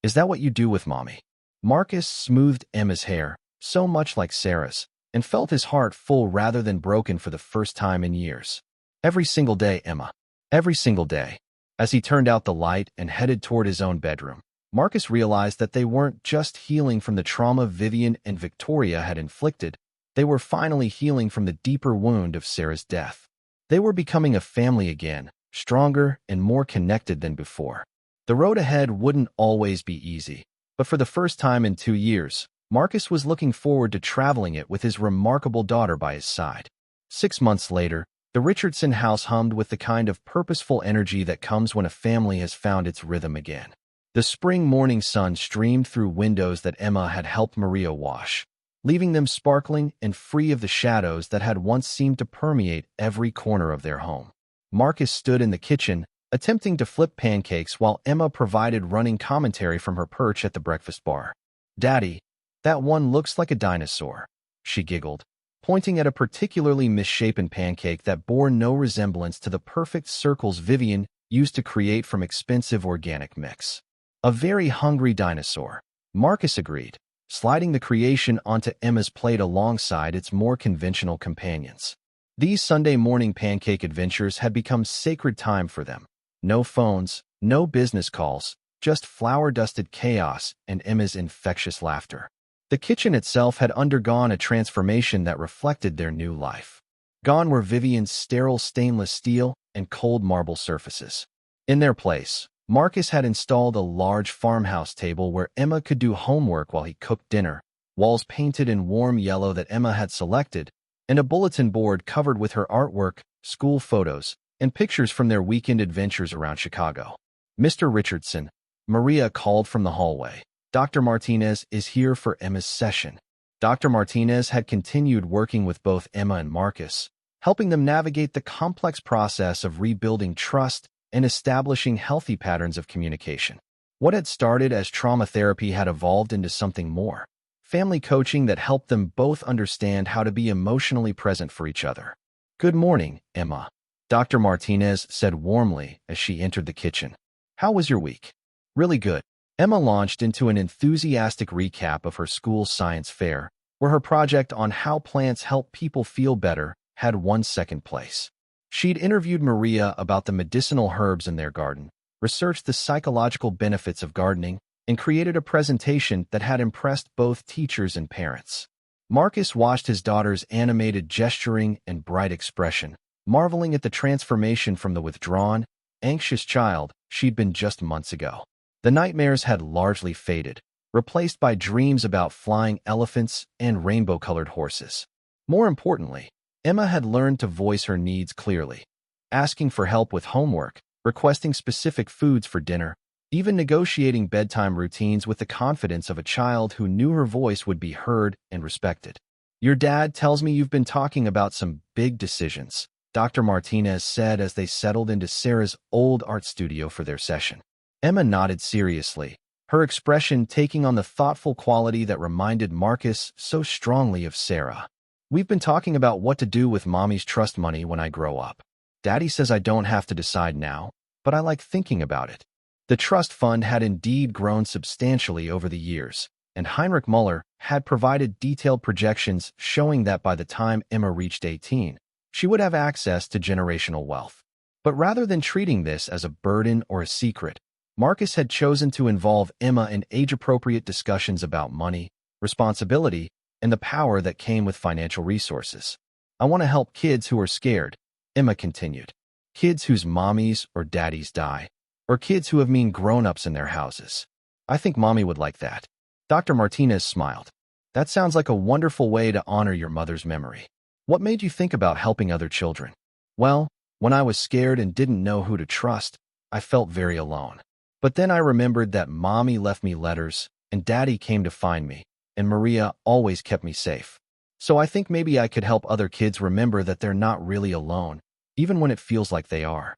Is that what you do with Mommy? Marcus smoothed Emma's hair, so much like Sarah's, and felt his heart full rather than broken for the first time in years. Every single day, Emma. Every single day. As he turned out the light and headed toward his own bedroom, Marcus realized that they weren't just healing from the trauma Vivian and Victoria had inflicted, they were finally healing from the deeper wound of Sarah's death. They were becoming a family again, stronger and more connected than before. The road ahead wouldn't always be easy, but for the first time in 2 years, Marcus was looking forward to traveling it with his remarkable daughter by his side. 6 months later, the Richardson house hummed with the kind of purposeful energy that comes when a family has found its rhythm again. The spring morning sun streamed through windows that Emma had helped Maria wash, leaving them sparkling and free of the shadows that had once seemed to permeate every corner of their home. Marcus stood in the kitchen, attempting to flip pancakes while Emma provided running commentary from her perch at the breakfast bar. Daddy, that one looks like a dinosaur, she giggled, pointing at a particularly misshapen pancake that bore no resemblance to the perfect circles Vivian used to create from expensive organic mix. A very hungry dinosaur, Marcus agreed, sliding the creation onto Emma's plate alongside its more conventional companions. These Sunday morning pancake adventures had become sacred time for them. No phones, no business calls, just flour-dusted chaos and Emma's infectious laughter. The kitchen itself had undergone a transformation that reflected their new life. Gone were Vivian's sterile stainless steel and cold marble surfaces. In their place, Marcus had installed a large farmhouse table where Emma could do homework while he cooked dinner, walls painted in warm yellow that Emma had selected, and a bulletin board covered with her artwork, school photos, and pictures from their weekend adventures around Chicago. Mr. Richardson, Maria called from the hallway. Dr. Martinez is here for Emma's session. Dr. Martinez had continued working with both Emma and Marcus, helping them navigate the complex process of rebuilding trust and establishing healthy patterns of communication. What had started as trauma therapy had evolved into something more, family coaching that helped them both understand how to be emotionally present for each other. Good morning, Emma, Dr. Martinez said warmly as she entered the kitchen. How was your week? Really good. Emma launched into an enthusiastic recap of her school's science fair, where her project on how plants help people feel better had won second place. She'd interviewed Maria about the medicinal herbs in their garden, researched the psychological benefits of gardening, and created a presentation that had impressed both teachers and parents. Marcus watched his daughter's animated gesturing and bright expression, marveling at the transformation from the withdrawn, anxious child she'd been just months ago. The nightmares had largely faded, replaced by dreams about flying elephants and rainbow-colored horses. More importantly, Emma had learned to voice her needs clearly, asking for help with homework, requesting specific foods for dinner, even negotiating bedtime routines with the confidence of a child who knew her voice would be heard and respected. Your dad tells me you've been talking about some big decisions, Dr. Martinez said as they settled into Sarah's old art studio for their session. Emma nodded seriously, her expression taking on the thoughtful quality that reminded Marcus so strongly of Sarah. We've been talking about what to do with Mommy's trust money when I grow up. Daddy says I don't have to decide now, but I like thinking about it. The trust fund had indeed grown substantially over the years, and Heinrich Muller had provided detailed projections showing that by the time Emma reached 18, she would have access to generational wealth. But rather than treating this as a burden or a secret, Marcus had chosen to involve Emma in age-appropriate discussions about money, responsibility, and the power that came with financial resources. "I want to help kids who are scared," Emma continued. "Kids whose mommies or daddies die, or kids who have mean grown-ups in their houses. I think Mommy would like that." Dr. Martinez smiled. "That sounds like a wonderful way to honor your mother's memory. What made you think about helping other children?" "Well, when I was scared and didn't know who to trust, I felt very alone. But then I remembered that Mommy left me letters, and Daddy came to find me, and Maria always kept me safe. So I think maybe I could help other kids remember that they're not really alone, even when it feels like they are."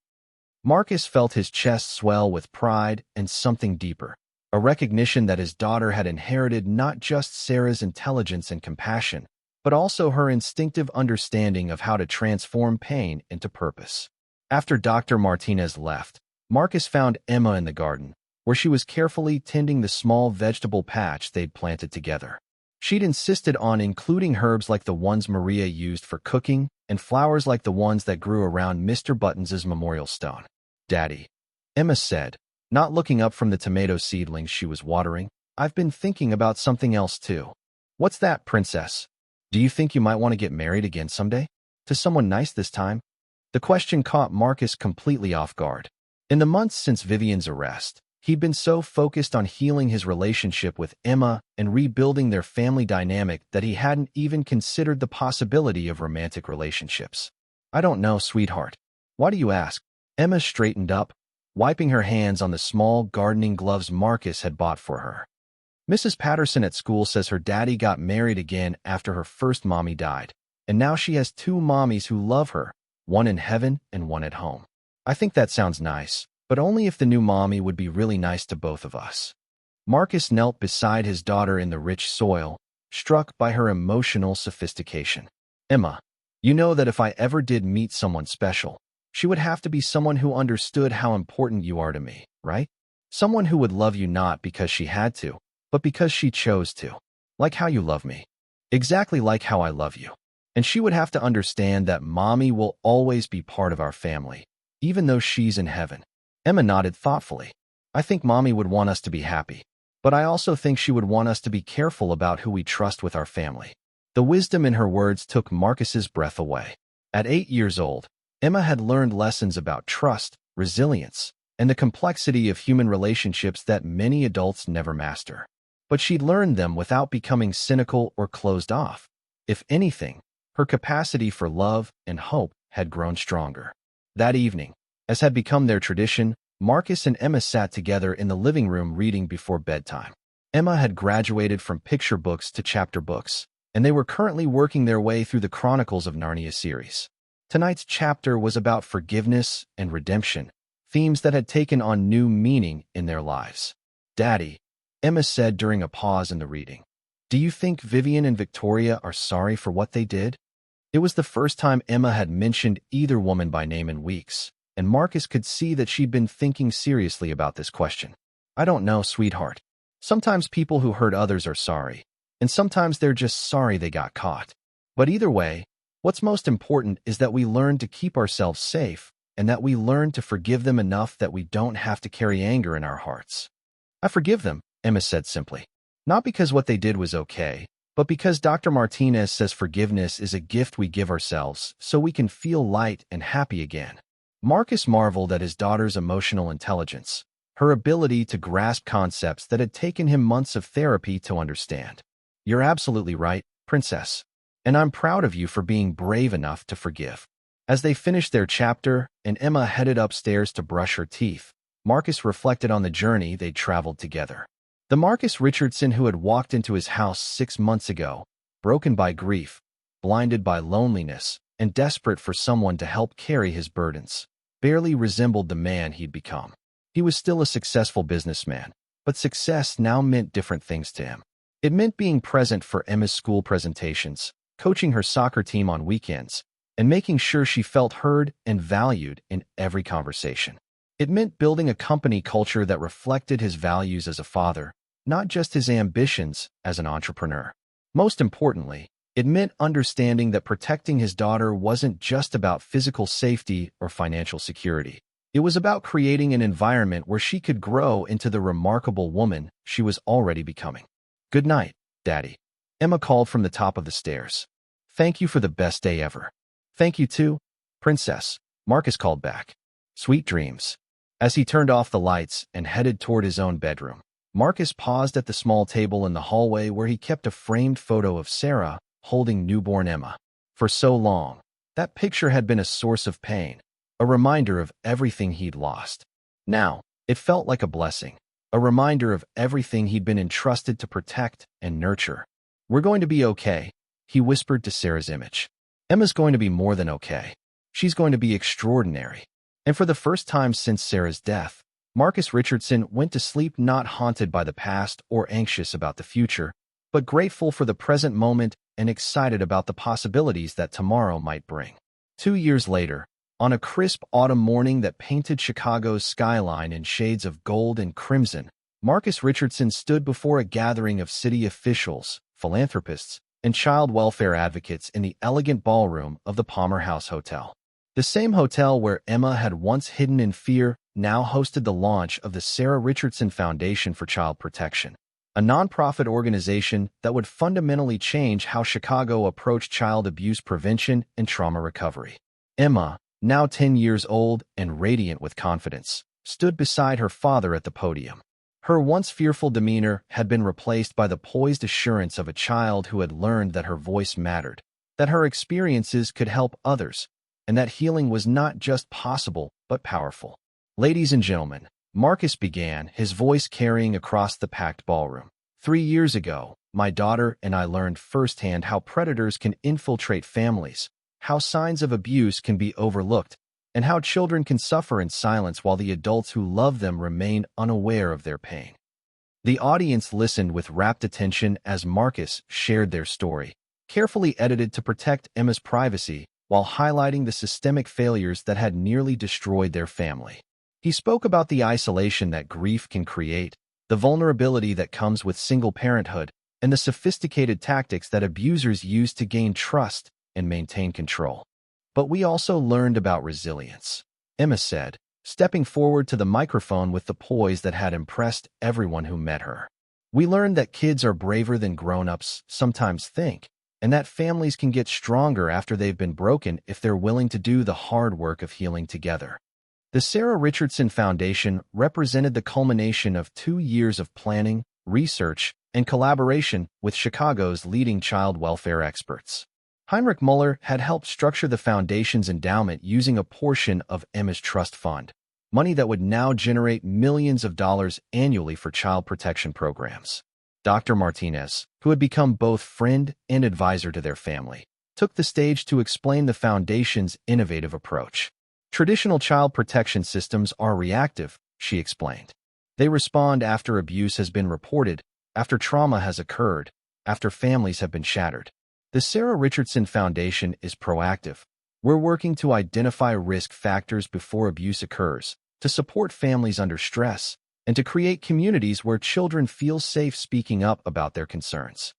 Marcus felt his chest swell with pride and something deeper, a recognition that his daughter had inherited not just Sarah's intelligence and compassion, but also her instinctive understanding of how to transform pain into purpose. After Dr. Martinez left, Marcus found Emma in the garden, where she was carefully tending the small vegetable patch they'd planted together. She'd insisted on including herbs like the ones Maria used for cooking and flowers like the ones that grew around Mr. Buttons's memorial stone. "Daddy," Emma said, not looking up from the tomato seedlings she was watering, "I've been thinking about something else too." "What's that, Princess? Do you think you might want to get married again someday? To someone nice this time?" The question caught Marcus completely off guard. In the months since Vivian's arrest, he'd been so focused on healing his relationship with Emma and rebuilding their family dynamic that he hadn't even considered the possibility of romantic relationships. "I don't know, sweetheart. Why do you ask?" Emma straightened up, wiping her hands on the small gardening gloves Marcus had bought for her. "Mrs. Patterson at school says her daddy got married again after her first mommy died, and now she has two mommies who love her, one in heaven and one at home. I think that sounds nice, but only if the new mommy would be really nice to both of us." Marcus knelt beside his daughter in the rich soil, struck by her emotional sophistication. "Emma, you know that if I ever did meet someone special, she would have to be someone who understood how important you are to me, right? Someone who would love you not because she had to, but because she chose to. Like how you love me. Exactly like how I love you. And she would have to understand that Mommy will always be part of our family, even though she's in heaven." Emma nodded thoughtfully. "I think Mommy would want us to be happy, but I also think she would want us to be careful about who we trust with our family." The wisdom in her words took Marcus's breath away. At 8 years old, Emma had learned lessons about trust, resilience, and the complexity of human relationships that many adults never master. But she'd learned them without becoming cynical or closed off. If anything, her capacity for love and hope had grown stronger. That evening, as had become their tradition, Marcus and Emma sat together in the living room reading before bedtime. Emma had graduated from picture books to chapter books, and they were currently working their way through the Chronicles of Narnia series. Tonight's chapter was about forgiveness and redemption, themes that had taken on new meaning in their lives. "Daddy," Emma said during a pause in the reading, "do you think Vivian and Victoria are sorry for what they did?" It was the first time Emma had mentioned either woman by name in weeks, and Marcus could see that she'd been thinking seriously about this question. "I don't know, sweetheart. Sometimes people who hurt others are sorry, and sometimes they're just sorry they got caught. But either way, what's most important is that we learn to keep ourselves safe, and that we learn to forgive them enough that we don't have to carry anger in our hearts." "I forgive them," Emma said simply. "Not because what they did was okay, but because Dr. Martinez says forgiveness is a gift we give ourselves so we can feel light and happy again." Marcus marveled at his daughter's emotional intelligence, her ability to grasp concepts that had taken him months of therapy to understand. "You're absolutely right, Princess, and I'm proud of you for being brave enough to forgive." As they finished their chapter and Emma headed upstairs to brush her teeth, Marcus reflected on the journey they'd traveled together. The Marcus Richardson who had walked into his house 6 months ago, broken by grief, blinded by loneliness, and desperate for someone to help carry his burdens, barely resembled the man he'd become. He was still a successful businessman, but success now meant different things to him. It meant being present for Emma's school presentations, coaching her soccer team on weekends, and making sure she felt heard and valued in every conversation. It meant building a company culture that reflected his values as a father, not just his ambitions as an entrepreneur. Most importantly, It meant understanding that protecting his daughter wasn't just about physical safety or financial security. It was about creating an environment where she could grow into the remarkable woman she was already becoming. "Good night, Daddy," Emma called from the top of the stairs. "Thank you for the best day ever." "Thank you too, Princess," Marcus called back. "Sweet dreams." As he turned off the lights and headed toward his own bedroom, Marcus paused at the small table in the hallway where he kept a framed photo of Sarah holding newborn Emma. For so long, that picture had been a source of pain, a reminder of everything he'd lost. Now, it felt like a blessing, a reminder of everything he'd been entrusted to protect and nurture. "We're going to be okay," he whispered to Sarah's image. "Emma's going to be more than okay. She's going to be extraordinary." And for the first time since Sarah's death, Marcus Richardson went to sleep not haunted by the past or anxious about the future, but grateful for the present moment and excited about the possibilities that tomorrow might bring. 2 years later, on a crisp autumn morning that painted Chicago's skyline in shades of gold and crimson, Marcus Richardson stood before a gathering of city officials, philanthropists, and child welfare advocates in the elegant ballroom of the Palmer House Hotel. The same hotel where Emma had once hidden in fear now hosted the launch of the Sarah Richardson Foundation for Child Protection, a nonprofit organization that would fundamentally change how Chicago approached child abuse prevention and trauma recovery. Emma, now 10 years old and radiant with confidence, stood beside her father at the podium. Her once fearful demeanor had been replaced by the poised assurance of a child who had learned that her voice mattered, that her experiences could help others, and that healing was not just possible, but powerful. "Ladies and gentlemen," Marcus began, his voice carrying across the packed ballroom. "3 years ago, my daughter and I learned firsthand how predators can infiltrate families, how signs of abuse can be overlooked, and how children can suffer in silence while the adults who love them remain unaware of their pain." The audience listened with rapt attention as Marcus shared their story, carefully edited to protect Emma's privacy while highlighting the systemic failures that had nearly destroyed their family. He spoke about the isolation that grief can create, the vulnerability that comes with single parenthood, and the sophisticated tactics that abusers use to gain trust and maintain control. "But we also learned about resilience," Emma said, stepping forward to the microphone with the poise that had impressed everyone who met her. "We learned that kids are braver than grown-ups sometimes think, and that families can get stronger after they've been broken if they're willing to do the hard work of healing together." The Sarah Richardson Foundation represented the culmination of 2 years of planning, research, and collaboration with Chicago's leading child welfare experts. Heinrich Muller had helped structure the foundation's endowment using a portion of Emma's trust fund, money that would now generate millions of dollars annually for child protection programs. Dr. Martinez, who had become both friend and advisor to their family, took the stage to explain the foundation's innovative approach. "Traditional child protection systems are reactive," she explained. "They respond after abuse has been reported, after trauma has occurred, after families have been shattered. The Sarah Richardson Foundation is proactive. We're working to identify risk factors before abuse occurs, to support families under stress, and to create communities where children feel safe speaking up about their concerns."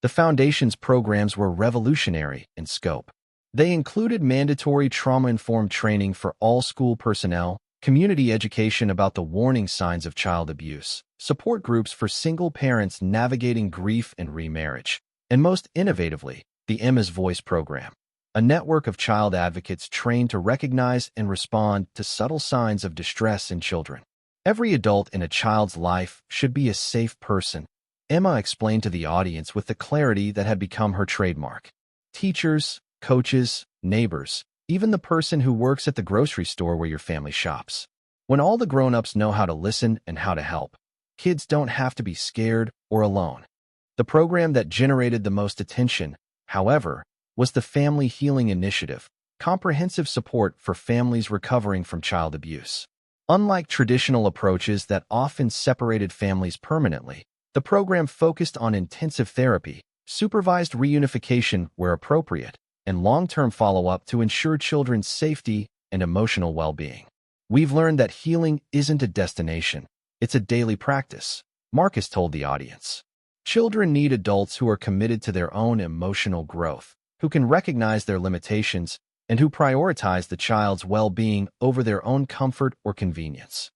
The Foundation's programs were revolutionary in scope. They included mandatory trauma-informed training for all school personnel, community education about the warning signs of child abuse, support groups for single parents navigating grief and remarriage, and most innovatively, the Emma's Voice program, a network of child advocates trained to recognize and respond to subtle signs of distress in children. "Every adult in a child's life should be a safe person," Emma explained to the audience with the clarity that had become her trademark. "Teachers, coaches, neighbors, even the person who works at the grocery store where your family shops. When all the grown-ups know how to listen and how to help, kids don't have to be scared or alone." The program that generated the most attention, however, was the Family Healing Initiative, comprehensive support for families recovering from child abuse. Unlike traditional approaches that often separated families permanently, the program focused on intensive therapy, supervised reunification where appropriate, and long-term follow-up to ensure children's safety and emotional well-being. "We've learned that healing isn't a destination, it's a daily practice," Marcus told the audience. Children need adults who are committed to their own emotional growth, who can recognize their limitations, and who prioritize the child's well-being over their own comfort or convenience.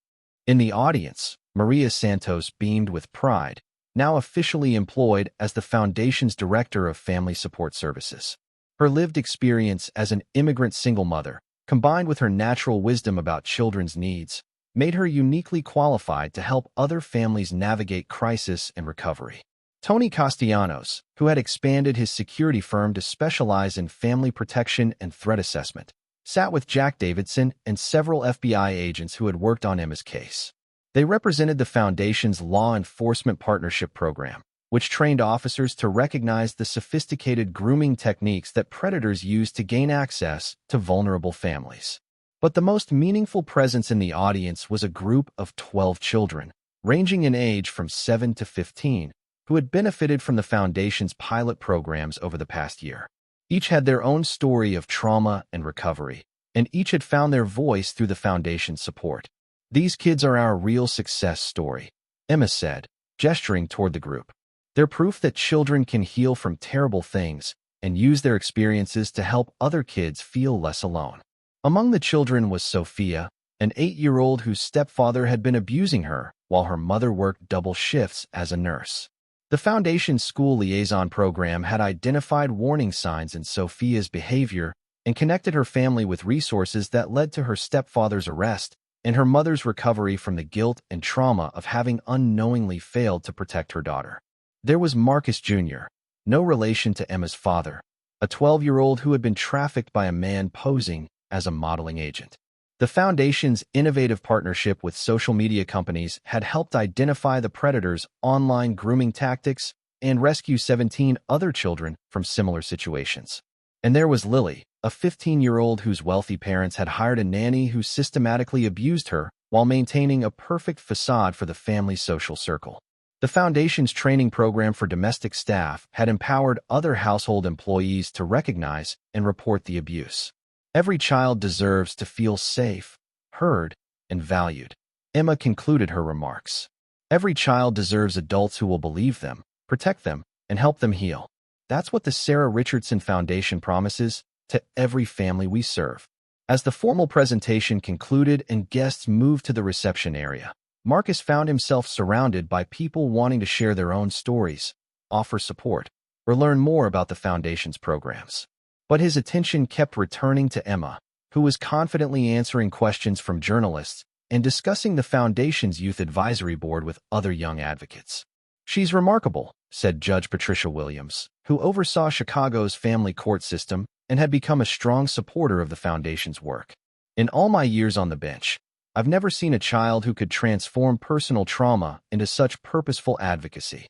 In the audience, Maria Santos beamed with pride, now officially employed as the Foundation's Director of Family Support Services. Her lived experience as an immigrant single mother, combined with her natural wisdom about children's needs, made her uniquely qualified to help other families navigate crisis and recovery. Tony Castellanos, who had expanded his security firm to specialize in family protection and threat assessment, sat with Jack Davidson and several FBI agents who had worked on Emma's case. They represented the Foundation's Law Enforcement Partnership Program, which trained officers to recognize the sophisticated grooming techniques that predators use to gain access to vulnerable families. But the most meaningful presence in the audience was a group of 12 children, ranging in age from 7 to 15, who had benefited from the Foundation's pilot programs over the past year. Each had their own story of trauma and recovery, and each had found their voice through the Foundation's support. "These kids are our real success story," Emma said, gesturing toward the group. "They're proof that children can heal from terrible things and use their experiences to help other kids feel less alone." Among the children was Sophia, an 8-year-old whose stepfather had been abusing her while her mother worked double shifts as a nurse. The Foundation's school liaison program had identified warning signs in Sophia's behavior and connected her family with resources that led to her stepfather's arrest and her mother's recovery from the guilt and trauma of having unknowingly failed to protect her daughter. There was Marcus Jr., no relation to Emma's father, a 12-year-old who had been trafficked by a man posing as a modeling agent. The Foundation's innovative partnership with social media companies had helped identify the predator's online grooming tactics and rescue 17 other children from similar situations. And there was Lily, a 15-year-old whose wealthy parents had hired a nanny who systematically abused her while maintaining a perfect facade for the family's social circle. The Foundation's training program for domestic staff had empowered other household employees to recognize and report the abuse. "Every child deserves to feel safe, heard, and valued," Emma concluded her remarks. "Every child deserves adults who will believe them, protect them, and help them heal. That's what the Sarah Richardson Foundation promises to every family we serve." As the formal presentation concluded and guests moved to the reception area, Marcus found himself surrounded by people wanting to share their own stories, offer support, or learn more about the Foundation's programs. But his attention kept returning to Emma, who was confidently answering questions from journalists and discussing the Foundation's Youth Advisory Board with other young advocates. "She's remarkable," said Judge Patricia Williams, who oversaw Chicago's family court system and had become a strong supporter of the Foundation's work. "In all my years on the bench, I've never seen a child who could transform personal trauma into such purposeful advocacy."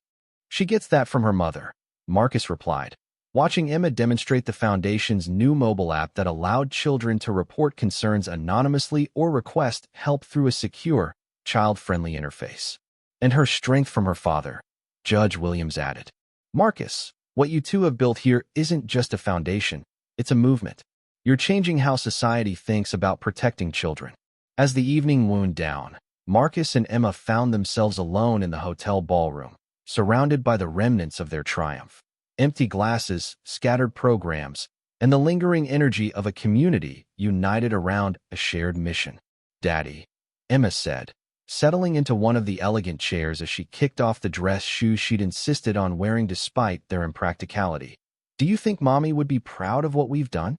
"She gets that from her mother," Marcus replied, watching Emma demonstrate the Foundation's new mobile app that allowed children to report concerns anonymously or request help through a secure, child-friendly interface. "And her strength from her father," Judge Williams added. "Marcus, what you two have built here isn't just a foundation, it's a movement. You're changing how society thinks about protecting children." As the evening wound down, Marcus and Emma found themselves alone in the hotel ballroom, surrounded by the remnants of their triumph. Empty glasses, scattered programs, and the lingering energy of a community united around a shared mission. "Daddy," Emma said, settling into one of the elegant chairs as she kicked off the dress shoes she'd insisted on wearing despite their impracticality. "Do you think Mommy would be proud of what we've done?"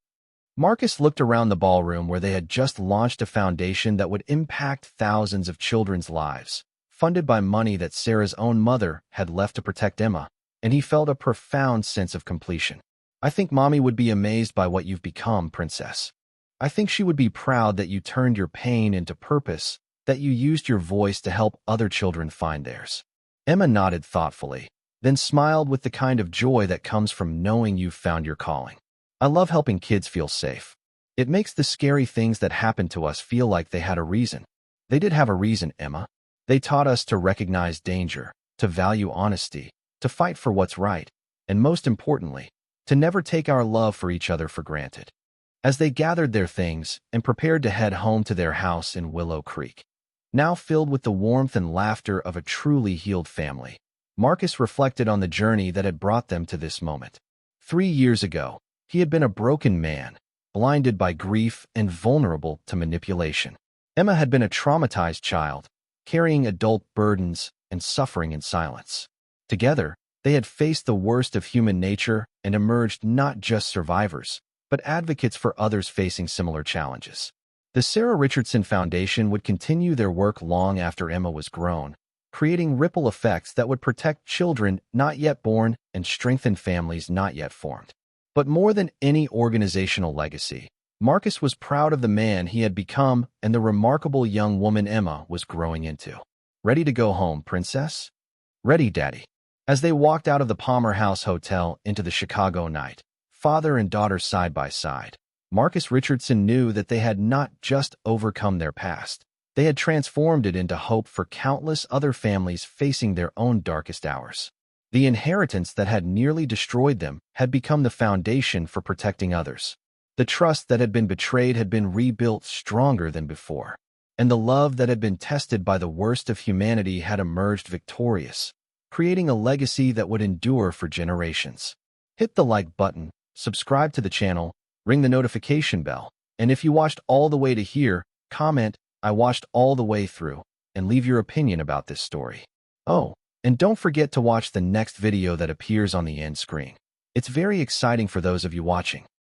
Marcus looked around the ballroom where they had just launched a foundation that would impact thousands of children's lives, funded by money that Sarah's own mother had left to protect Emma, and he felt a profound sense of completion. "I think Mommy would be amazed by what you've become, Princess. I think she would be proud that you turned your pain into purpose, that you used your voice to help other children find theirs." Emma nodded thoughtfully, then smiled with the kind of joy that comes from knowing you've found your calling. "I love helping kids feel safe. It makes the scary things that happen to us feel like they had a reason." "They did have a reason, Emma. They taught us to recognize danger, to value honesty, to fight for what's right, and most importantly, to never take our love for each other for granted." As they gathered their things and prepared to head home to their house in Willow Creek, now filled with the warmth and laughter of a truly healed family, Marcus reflected on the journey that had brought them to this moment. 3 years ago, he had been a broken man, blinded by grief and vulnerable to manipulation. Emma had been a traumatized child, carrying adult burdens and suffering in silence. Together, they had faced the worst of human nature and emerged not just survivors, but advocates for others facing similar challenges. The Sarah Richardson Foundation would continue their work long after Emma was grown, creating ripple effects that would protect children not yet born and strengthen families not yet formed. But more than any organizational legacy, Marcus was proud of the man he had become and the remarkable young woman Emma was growing into. Ready to go home, princess? Ready, Daddy. As they walked out of the Palmer House Hotel into the Chicago night, father and daughter side by side, Marcus Richardson knew that they had not just overcome their past, they had transformed it into hope for countless other families facing their own darkest hours. The inheritance that had nearly destroyed them had become the foundation for protecting others. The trust that had been betrayed had been rebuilt stronger than before, and the love that had been tested by the worst of humanity had emerged victorious, creating a legacy that would endure for generations. Hit the like button, subscribe to the channel, ring the notification bell, and if you watched all the way to here, comment, "I watched all the way through," and leave your opinion about this story. Oh, and don't forget to watch the next video that appears on the end screen. It's very exciting for those of you watching.